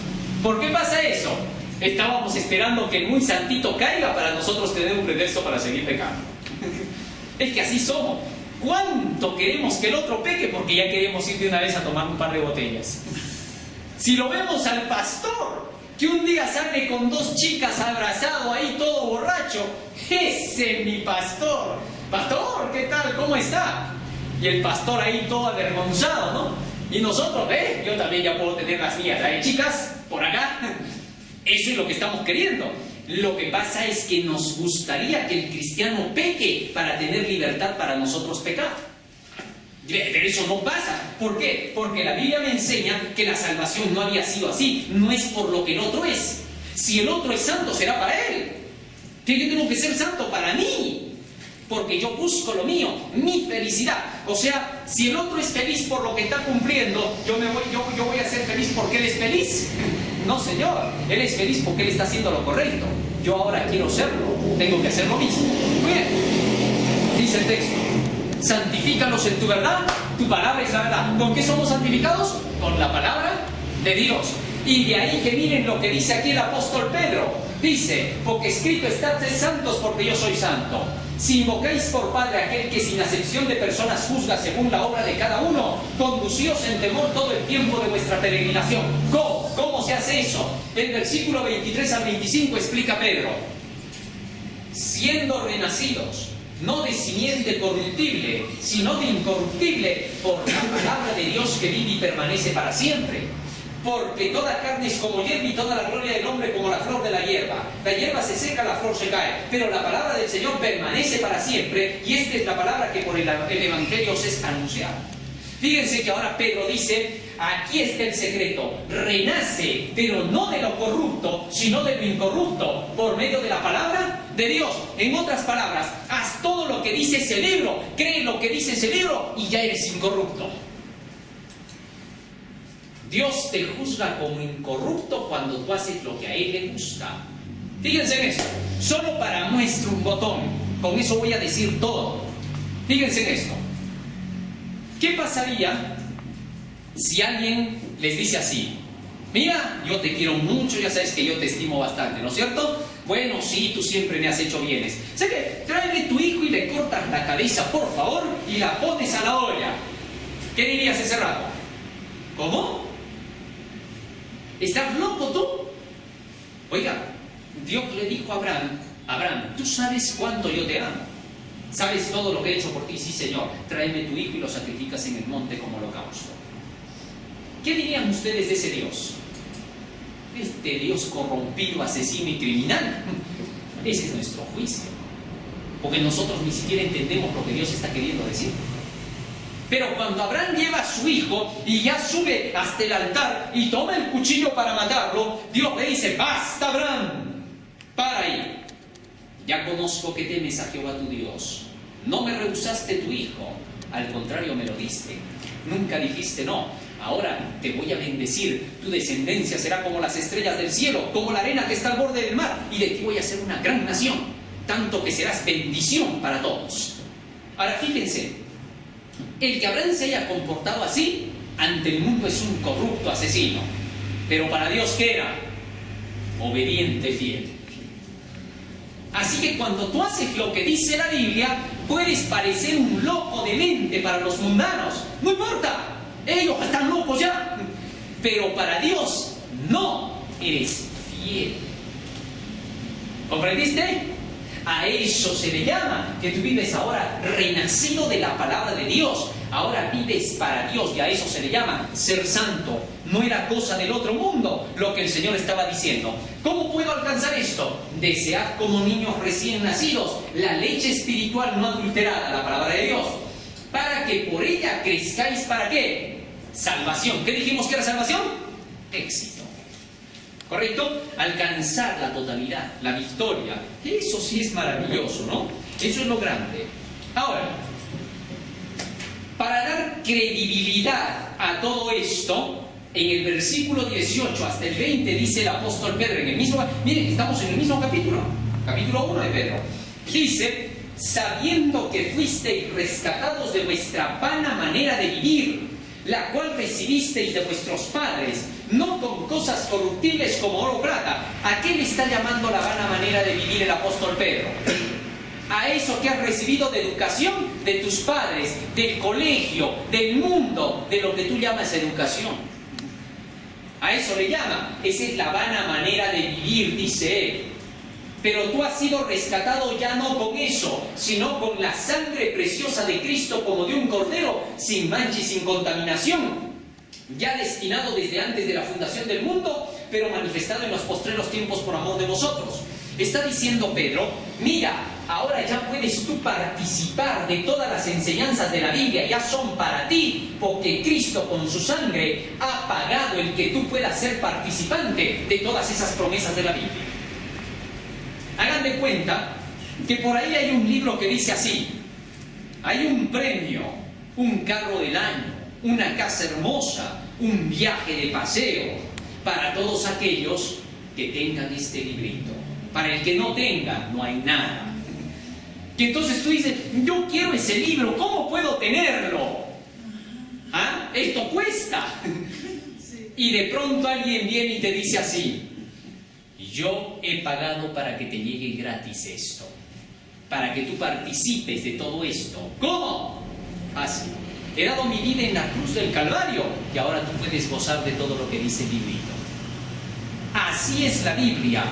¿Por qué pasa eso? Estábamos esperando que el muy santito caiga para nosotros tener un pretexto para seguir pecando. Es que así somos. ¿Cuánto queremos que el otro peque? Porque ya queremos ir de una vez a tomar un par de botellas. Si lo vemos al pastor, que un día sale con 2 chicas abrazado ahí todo borracho, ese es mi pastor. Pastor, ¿qué tal? ¿Cómo está? Y el pastor ahí todo avergonzado, ¿no? Y nosotros, yo también ya puedo tener las mías. Chicas, por acá. Eso es lo que estamos queriendo. Lo que pasa es que nos gustaría que el cristiano peque para tener libertad para nosotros pecar. Pero eso no pasa. ¿Por qué? Porque la Biblia me enseña que la salvación no había sido así. No es por lo que el otro es. Si el otro es santo, será para él. Que yo tengo que ser santo para mí. porque yo busco lo mío, mi felicidad. O sea, si el otro es feliz por lo que está cumpliendo, yo voy a ser feliz porque él es feliz. No, señor, él es feliz porque él está haciendo lo correcto. Yo ahora quiero serlo, tengo que hacer lo mismo. Muy bien, dice el texto: santifícalos en tu verdad, tu palabra es la verdad. ¿Con qué somos santificados? Con la palabra de Dios. Y de ahí que miren lo que dice aquí el apóstol Pedro. Dice: porque escrito está, sed santos porque yo soy santo. Si invocáis por Padre a aquel que sin acepción de personas juzga según la obra de cada uno, conducíos en temor todo el tiempo de vuestra peregrinación. ¿Cómo? ¿Cómo se hace eso? El versículo 23 al 25 explica Pedro: siendo renacidos, no de simiente corruptible, sino de incorruptible, por la palabra de Dios que vive y permanece para siempre. Porque toda carne es como hierba y toda la gloria del hombre como la flor de la hierba. La hierba se seca, la flor se cae, pero la palabra del Señor permanece para siempre, y esta es la palabra que por el Evangelio os es anunciada. Fíjense que ahora Pedro dice: aquí está el secreto, renace, pero no de lo corrupto, sino de lo incorrupto, por medio de la palabra de Dios. En otras palabras, haz todo lo que dice ese libro, cree lo que dice ese libro y ya eres incorrupto. Dios te juzga como incorrupto cuando tú haces lo que a Él le gusta. Fíjense en esto, solo para muestra un botón, con eso voy a decir todo. Fíjense en esto. ¿Qué pasaría si alguien les dice así: mira, yo te quiero mucho, ya sabes que yo te estimo bastante, ¿no es cierto? Bueno, sí, tú siempre me has hecho bienes. O sea que tráeme tu hijo y le cortas la cabeza, por favor, y la pones a la olla. ¿Qué dirías ese rato? ¿Cómo? ¿Estás loco tú? Oiga, Dios le dijo a Abraham, tú sabes cuánto yo te amo. ¿Sabes todo lo que he hecho por ti? Sí, Señor. Tráeme tu hijo y lo sacrificas en el monte como holocausto. ¿Qué dirían ustedes de ese Dios? Este Dios corrompido, asesino y criminal. Ese es nuestro juicio. Porque nosotros ni siquiera entendemos lo que Dios está queriendo decir. Pero cuando Abraham lleva a su hijo y ya sube hasta el altar y toma el cuchillo para matarlo, Dios le dice: basta, Abraham, para ahí. Ya conozco que temes a Jehová tu Dios. No me rehusaste tu hijo, al contrario me lo diste. Nunca dijiste no. Ahora te voy a bendecir. Tu descendencia será como las estrellas del cielo, como la arena que está al borde del mar, y de ti voy a hacer una gran nación, tanto que serás bendición para todos. Ahora fíjense, el que Abraham se haya comportado así ante el mundo es un corrupto asesino, pero para Dios, ¿qué era? Obediente, fiel. Así que cuando tú haces lo que dice la Biblia, puedes parecer un loco de mente para los mundanos. No importa, ellos están locos ya. Pero para Dios, no, eres fiel. ¿Comprendiste? A eso se le llama que tú vives ahora renacido de la palabra de Dios. Ahora vives para Dios, y a eso se le llama ser santo. No era cosa del otro mundo lo que el Señor estaba diciendo. ¿Cómo puedo alcanzar esto? Desead como niños recién nacidos la leche espiritual no adulterada, la palabra de Dios, para que por ella crezcáis. ¿Para qué? Salvación. ¿Qué dijimos que era salvación? Éxito. ¿Correcto? Alcanzar la totalidad, la victoria. Eso sí es maravilloso, ¿no? Eso es lo grande. Ahora, para dar credibilidad a todo esto, en el versículo 18 hasta el 20 dice el apóstol Pedro, en el mismo, miren, estamos en el mismo capítulo 1 de Pedro, dice: sabiendo que fuisteis rescatados de vuestra vana manera de vivir, la cual recibisteis de vuestros padres, no con cosas corruptibles como oro o plata. ¿A qué le está llamando la vana manera de vivir el apóstol Pedro? A eso que has recibido de educación de tus padres, del colegio, del mundo, de lo que tú llamas educación. A eso le llama. Esa es la vana manera de vivir, dice él. Pero tú has sido rescatado ya no con eso, sino con la sangre preciosa de Cristo, como de un cordero, sin mancha y sin contaminación, ya destinado desde antes de la fundación del mundo, pero manifestado en los postreros tiempos por amor de vosotros. Está diciendo Pedro: mira, ahora ya puedes tú participar de todas las enseñanzas de la Biblia, ya son para ti, porque Cristo con su sangre ha pagado el que tú puedas ser participante de todas esas promesas de la Biblia. Hagan de cuenta que por ahí hay un libro que dice así: hay un premio, un carro del año, una casa hermosa, un viaje de paseo, para todos aquellos que tengan este librito. Para el que no tenga, no hay nada. Que entonces tú dices, yo quiero ese libro, ¿cómo puedo tenerlo? ¿Ah? Esto cuesta. Y de pronto alguien viene y te dice así: yo he pagado para que te llegue gratis esto, para que tú participes de todo esto. ¿Cómo? Así. He dado mi vida en la cruz del Calvario y ahora tú puedes gozar de todo lo que dice el librito. Así es la Biblia.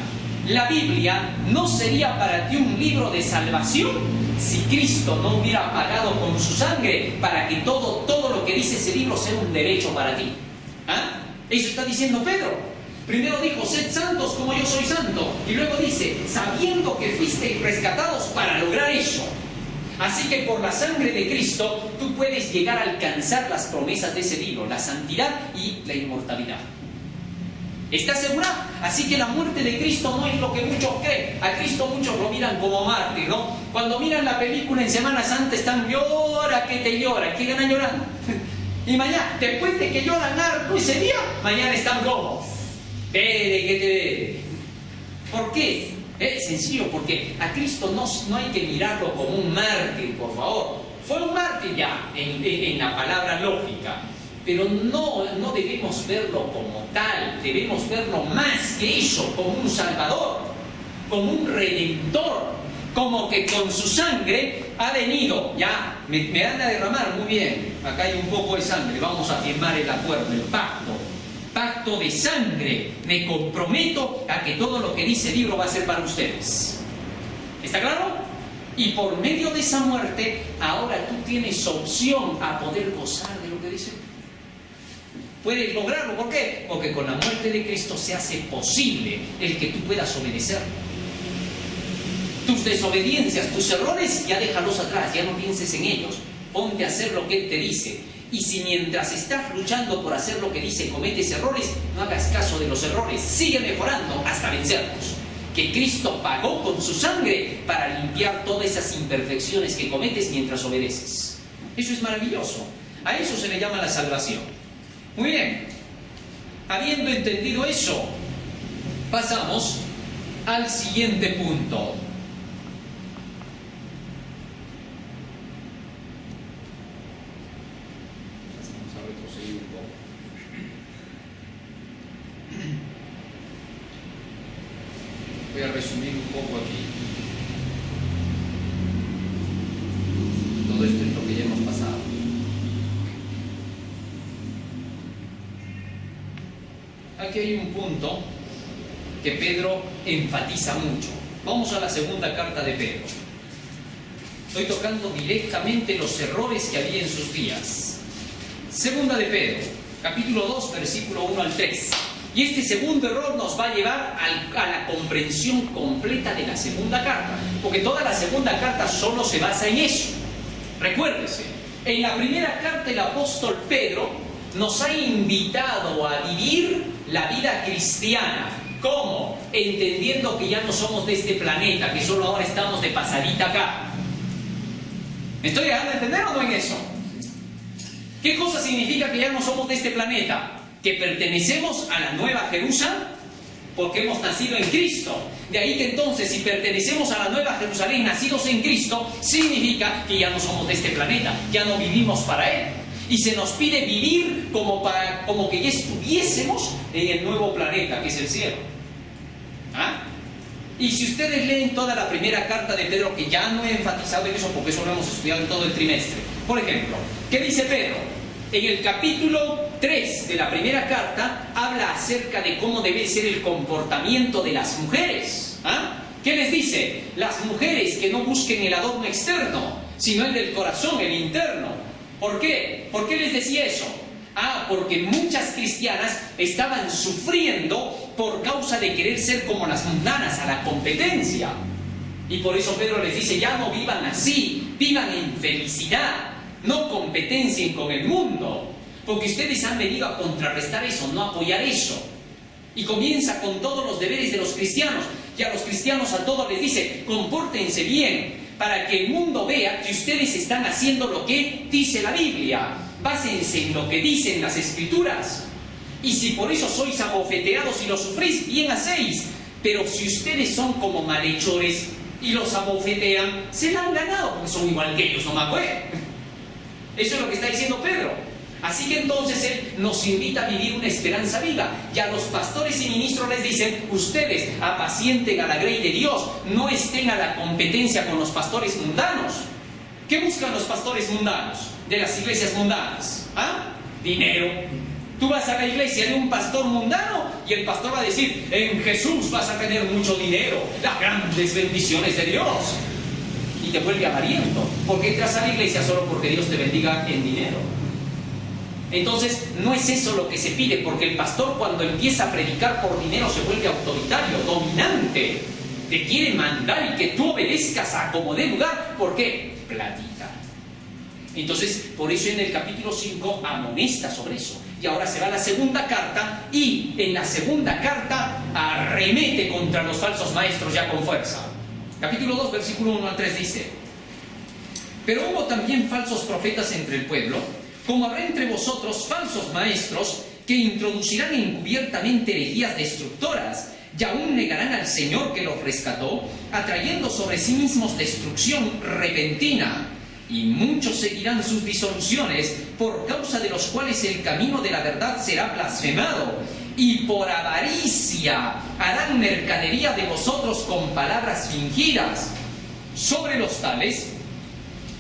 La Biblia no sería para ti un libro de salvación si Cristo no hubiera pagado con su sangre para que todo lo que dice ese libro sea un derecho para ti. ¿Ah? Eso está diciendo Pedro. Primero dijo, sed santos como yo soy santo. Y luego dice, sabiendo que fuisteis rescatados para lograr eso. Así que por la sangre de Cristo tú puedes llegar a alcanzar las promesas de ese libro, la santidad y la inmortalidad. ¿Estás segura? Así que la muerte de Cristo no es lo que muchos creen. A Cristo muchos lo miran como mártir, ¿no? Cuando miran la película en Semana Santa están llora que te llora, que ganan llorando. Y mañana, después de que lloran harto ese día, mañana están como bebe que te bebe. ¿Por qué? Es sencillo, porque a Cristo no hay que mirarlo como un mártir, por favor. Fue un mártir ya, en la palabra lógica. Pero no debemos verlo como tal, debemos verlo más que eso, como un salvador, como un redentor, como que con su sangre ha venido, ya, me van a derramar, muy bien, acá hay un poco de sangre, vamos a firmar el acuerdo, el pacto de sangre, me comprometo a que todo lo que dice el libro va a ser para ustedes. ¿Está claro? Y por medio de esa muerte, ahora tú tienes opción a poder gozar de lo que dice. Puedes lograrlo, ¿por qué? Porque con la muerte de Cristo se hace posible el que tú puedas obedecer. Tus desobediencias, tus errores, ya déjalos atrás, ya no pienses en ellos. Ponte a hacer lo que Él te dice. Y si mientras estás luchando por hacer lo que dice cometes errores, no hagas caso de los errores, sigue mejorando hasta vencerlos. Que Cristo pagó con su sangre para limpiar todas esas imperfecciones que cometes mientras obedeces. Eso es maravilloso. A eso se le llama la salvación. Muy bien, habiendo entendido eso, pasamos al siguiente punto. Vamos a retroceder un poco. Voy a resumir un poco aquí. Todo esto es lo que ya hemos pasado. Aquí hay un punto que Pedro enfatiza mucho. Vamos a la segunda carta de Pedro. Estoy tocando directamente los errores que había en sus días. Segunda de Pedro, capítulo 2, versículo 1 al 3. Y este segundo error nos va a llevar a la comprensión completa de la segunda carta, porque toda la segunda carta solo se basa en eso. Recuérdese, en la primera carta el apóstol Pedro nos ha invitado a vivir la vida cristiana. ¿Cómo? Entendiendo que ya no somos de este planeta, que solo ahora estamos de pasadita acá. ¿Me estoy dejando entender o no en eso? ¿Qué cosa significa que ya no somos de este planeta? Que pertenecemos a la Nueva Jerusalén porque hemos nacido en Cristo. De ahí que entonces, si pertenecemos a la Nueva Jerusalén, nacidos en Cristo, significa que ya no somos de este planeta, ya no vivimos para Él. Y se nos pide vivir como que ya estuviésemos en el nuevo planeta, que es el cielo. ¿Ah? Y si ustedes leen toda la primera carta de Pedro, que ya no he enfatizado en eso porque eso lo hemos estudiado en todo el trimestre. Por ejemplo, ¿qué dice Pedro? En el capítulo 3 de la primera carta habla acerca de cómo debe ser el comportamiento de las mujeres. ¿Ah? ¿Qué les dice? Las mujeres que no busquen el adorno externo, sino el del corazón, el interno. ¿Por qué? ¿Por qué les decía eso? Porque muchas cristianas estaban sufriendo por causa de querer ser como las mundanas, a la competencia. Y por eso Pedro les dice, ya no vivan así, vivan en felicidad, no competencien con el mundo, porque ustedes han venido a contrarrestar eso, no a apoyar eso. Y comienza con todos los deberes de los cristianos. y a los cristianos a todos les dice, compórtense bien, para que el mundo vea que ustedes están haciendo lo que dice la Biblia. Básense en lo que dicen las Escrituras. Y si por eso sois abofeteados y lo sufrís, bien hacéis. Pero si ustedes son como malhechores y los abofetean, se la han ganado, porque son igual que ellos, no me acuerdo. Eso es lo que está diciendo Pedro. Así que entonces él nos invita a vivir una esperanza viva. Y a los pastores y ministros les dicen, ustedes apacienten a la grey de Dios, no estén a la competencia con los pastores mundanos. ¿Qué buscan los pastores mundanos de las iglesias mundanas? ¿Ah? Dinero. Tú vas a la iglesia de un pastor mundano y el pastor va a decir, en Jesús vas a tener mucho dinero, las grandes bendiciones de Dios. Y te vuelve avariento, porque entras a la iglesia solo porque Dios te bendiga en dinero. Entonces, no es eso lo que se pide, porque el pastor cuando empieza a predicar por dinero se vuelve autoritario, dominante. Te quiere mandar y que tú obedezcas a como dé lugar. ¿Por qué? Platita. Entonces, por eso en el capítulo 5 amonesta sobre eso. Y ahora se va a la segunda carta, y en la segunda carta arremete contra los falsos maestros ya con fuerza. Capítulo 2, versículo 1 al 3 dice, pero hubo también falsos profetas entre el pueblo, como habrá entre vosotros falsos maestros que introducirán encubiertamente herejías destructoras y aún negarán al Señor que los rescató, atrayendo sobre sí mismos destrucción repentina. Y muchos seguirán sus disoluciones, por causa de los cuales el camino de la verdad será blasfemado. Y por avaricia harán mercadería de vosotros con palabras fingidas. Sobre los tales,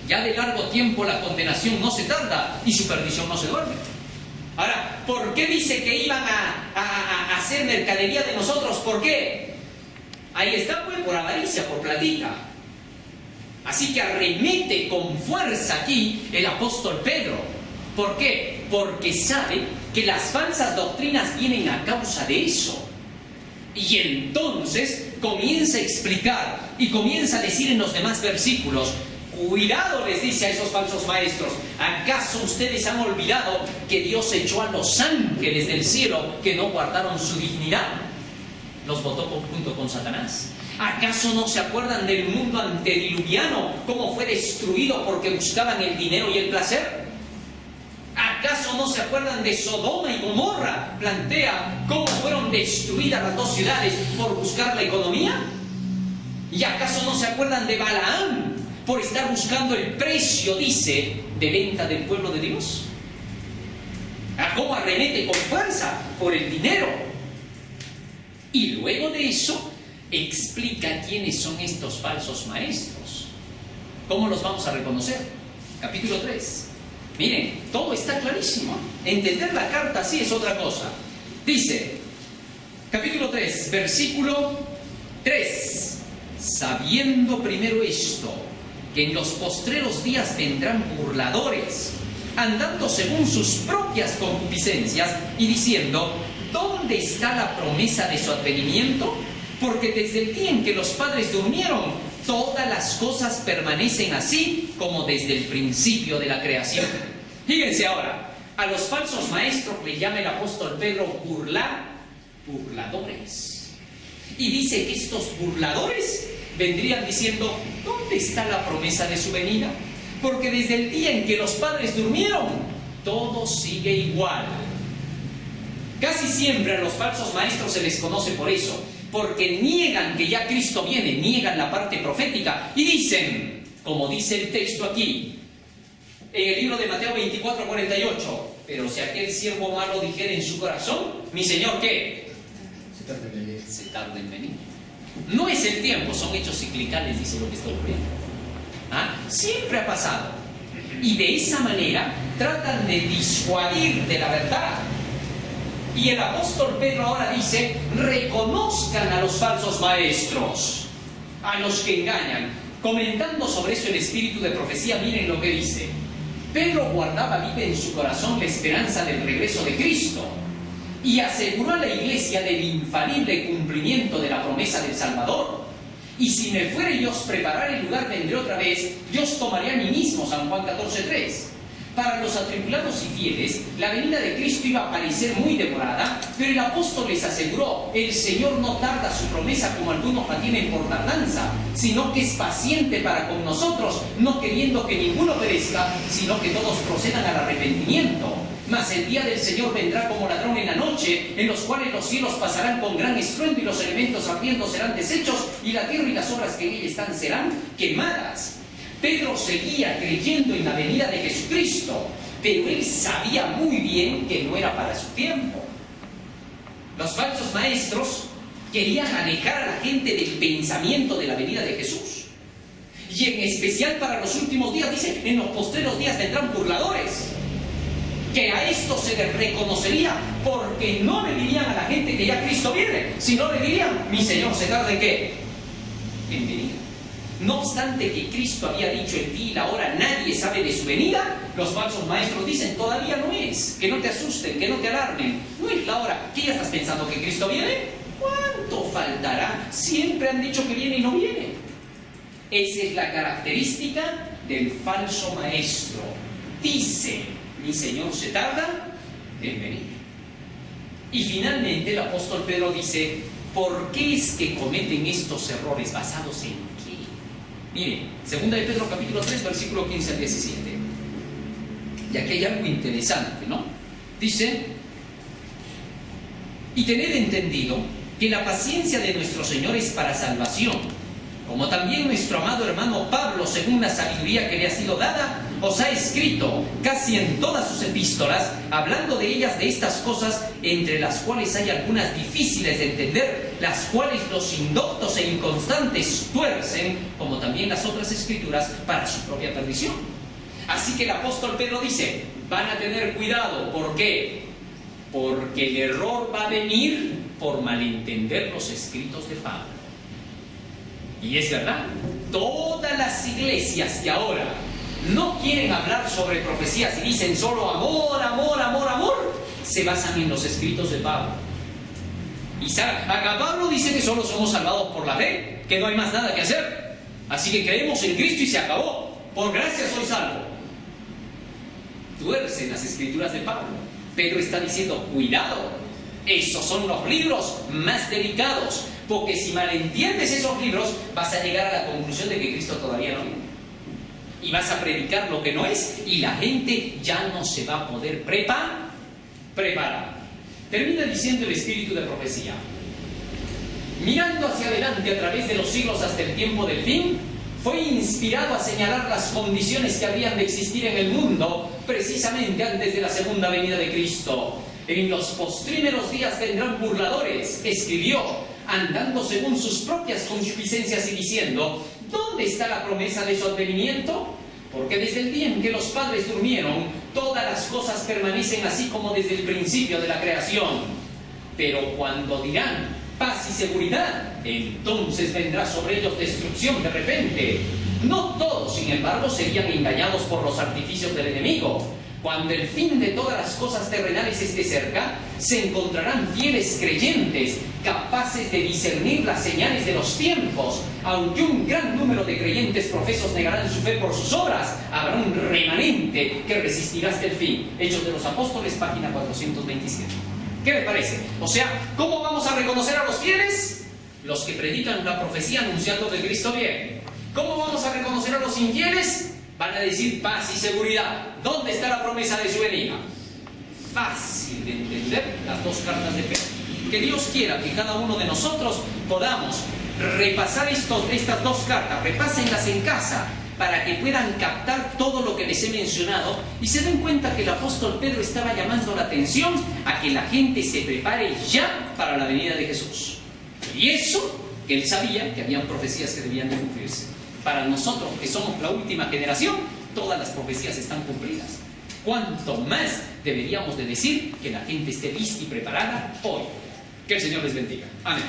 ya de largo tiempo la condenación no se tarda y su perdición no se duerme. Ahora, ¿por qué dice que iban a hacer mercadería de nosotros? ¿Por qué? Ahí está, pues, por avaricia, por platita. Así que arremete con fuerza aquí el apóstol Pedro. ¿Por qué? Porque sabe que las falsas doctrinas vienen a causa de eso. Y entonces comienza a explicar y comienza a decir en los demás versículos, cuidado, les dice a esos falsos maestros, ¿acaso ustedes han olvidado que Dios echó a los ángeles del cielo que no guardaron su dignidad? Los botó junto con Satanás. ¿Acaso no se acuerdan del mundo antediluviano, cómo fue destruido porque buscaban el dinero y el placer? ¿Acaso no se acuerdan de Sodoma y Gomorra? Plantea cómo fueron destruidas las dos ciudades por buscar la economía. ¿Y acaso no se acuerdan de Balaam por estar buscando el precio, dice, de venta del pueblo de Dios? ¿A cómo arremete con fuerza por el dinero? Y luego de eso explica quiénes son estos falsos maestros. ¿Cómo los vamos a reconocer? Capítulo 3. Miren, todo está clarísimo. Entender la carta así es otra cosa. Dice, capítulo 3, versículo 3. Sabiendo primero esto, que en los postreros días vendrán burladores, andando según sus propias concupiscencias y diciendo, ¿dónde está la promesa de su advenimiento? Porque desde el día en que los padres durmieron, todas las cosas permanecen así como desde el principio de la creación. Fíjense ahora, a los falsos maestros le llama el apóstol Pedro burladores. Y dice que estos burladores vendrían diciendo, ¿dónde está la promesa de su venida? Porque desde el día en que los padres durmieron, todo sigue igual. Casi siempre a los falsos maestros se les conoce por eso, porque niegan que ya Cristo viene, niegan la parte profética y dicen, como dice el texto aquí, en el libro de Mateo 24:48, pero si aquel siervo malo dijera en su corazón, mi Señor, ¿qué? Se tarda en venir. No es el tiempo, son hechos ciclicales, dice lo que está ocurriendo. ¿Ah? Siempre ha pasado. Y de esa manera tratan de disuadir de la verdad. Y el apóstol Pedro ahora dice, reconozcan a los falsos maestros, a los que engañan. Comentando sobre eso el espíritu de profecía, miren lo que dice. Pedro guardaba viva en su corazón la esperanza del regreso de Cristo y aseguró a la iglesia del infalible cumplimiento de la promesa del Salvador. Y si me fuere yo a preparar el lugar, vendré otra vez, yo os tomaré a mí mismo, San Juan 14:3. Para los atribulados y fieles, la venida de Cristo iba a parecer muy demorada, pero el apóstol les aseguró: el Señor no tarda su promesa como algunos la tienen por tardanza, sino que es paciente para con nosotros, no queriendo que ninguno perezca, sino que todos procedan al arrepentimiento. Mas el día del Señor vendrá como ladrón en la noche, en los cuales los cielos pasarán con gran estruendo y los elementos ardiendo serán deshechos, y la tierra y las obras que en ella están serán quemadas. Pedro seguía creyendo en la venida de Jesucristo, pero él sabía muy bien que no era para su tiempo. Los falsos maestros querían alejar a la gente del pensamiento de la venida de Jesús. Y en especial para los últimos días, dice: en los postreros días vendrán burladores. Que a esto se les reconocería, porque no le dirían a la gente que ya Cristo viene, sino le dirían: mi Señor se tarda en ¿qué? En venir. No obstante que Cristo había dicho el día y la hora, nadie sabe de su venida, los falsos maestros dicen: todavía no es, que no te asusten, que no te alarmen, no es la hora. ¿Qué ya estás pensando, que Cristo viene? ¿Cuánto faltará? Siempre han dicho que viene y no viene. Esa es la característica del falso maestro. Dice: mi Señor se tarda en venir. Y finalmente el apóstol Pedro dice: ¿por qué es que cometen estos errores? ¿Basados en qué? Miren, 2 de Pedro capítulo 3, versículo 15 al 17. Y aquí hay algo interesante, ¿no? Dice: y tened entendido que la paciencia de nuestro Señor es para salvación, como también nuestro amado hermano Pablo, según la sabiduría que le ha sido dada, os ha escrito casi en todas sus epístolas, hablando de ellas, de estas cosas, entre las cuales hay algunas difíciles de entender, las cuales los indoctos e inconstantes tuercen, como también las otras escrituras, para su propia perdición. Así que el apóstol Pedro dice: van a tener cuidado. ¿Por qué? Porque el error va a venir por malentender los escritos de Pablo. Y es verdad, todas las iglesias que ahora no quieren hablar sobre profecías y dicen solo amor, amor, amor, amor, se basan en los escritos de Pablo. Y acá Pablo dice que solo somos salvados por la fe, que no hay más nada que hacer. Así que creemos en Cristo y se acabó. Por gracia soy salvo. Tuercen las escrituras de Pablo. Pedro está diciendo: cuidado, esos son los libros más delicados, porque si malentiendes esos libros vas a llegar a la conclusión de que Cristo todavía no viene. Y vas a predicar lo que no es, y la gente ya no se va a poder preparar. Termina diciendo el espíritu de profecía: mirando hacia adelante a través de los siglos hasta el tiempo del fin, fue inspirado a señalar las condiciones que habrían de existir en el mundo precisamente antes de la segunda venida de Cristo. En los postrímeros días vendrán burladores, escribió, andando según sus propias concupiscencias y diciendo: ¿dónde está la promesa de su advenimiento? Porque desde el día en que los padres durmieron, todas las cosas permanecen así como desde el principio de la creación. Pero cuando dirán paz y seguridad, entonces vendrá sobre ellos destrucción de repente. No todos, sin embargo, serían engañados por los artificios del enemigo. Cuando el fin de todas las cosas terrenales esté cerca, se encontrarán fieles creyentes, capaces de discernir las señales de los tiempos. Aunque un gran número de creyentes profesos negarán su fe por sus obras, habrá un remanente que resistirá hasta el fin. Hechos de los Apóstoles, página 427. ¿Qué les parece? O sea, ¿cómo vamos a reconocer a los fieles? Los que predican la profecía anunciando que Cristo viene. ¿Cómo vamos a reconocer a los infieles? Van a decir paz y seguridad. ¿Dónde está la promesa de su venida? Fácil de entender las dos cartas de Pedro. Que Dios quiera que cada uno de nosotros podamos repasar estas dos cartas, repásenlas en casa, para que puedan captar todo lo que les he mencionado y se den cuenta que el apóstol Pedro estaba llamando la atención a que la gente se prepare ya para la venida de Jesús. Y eso, que él sabía que habían profecías que debían de cumplirse. Para nosotros, que somos la última generación, todas las profecías están cumplidas. ¿Cuánto más deberíamos de decir que la gente esté lista y preparada hoy? Que el Señor les bendiga. Amén.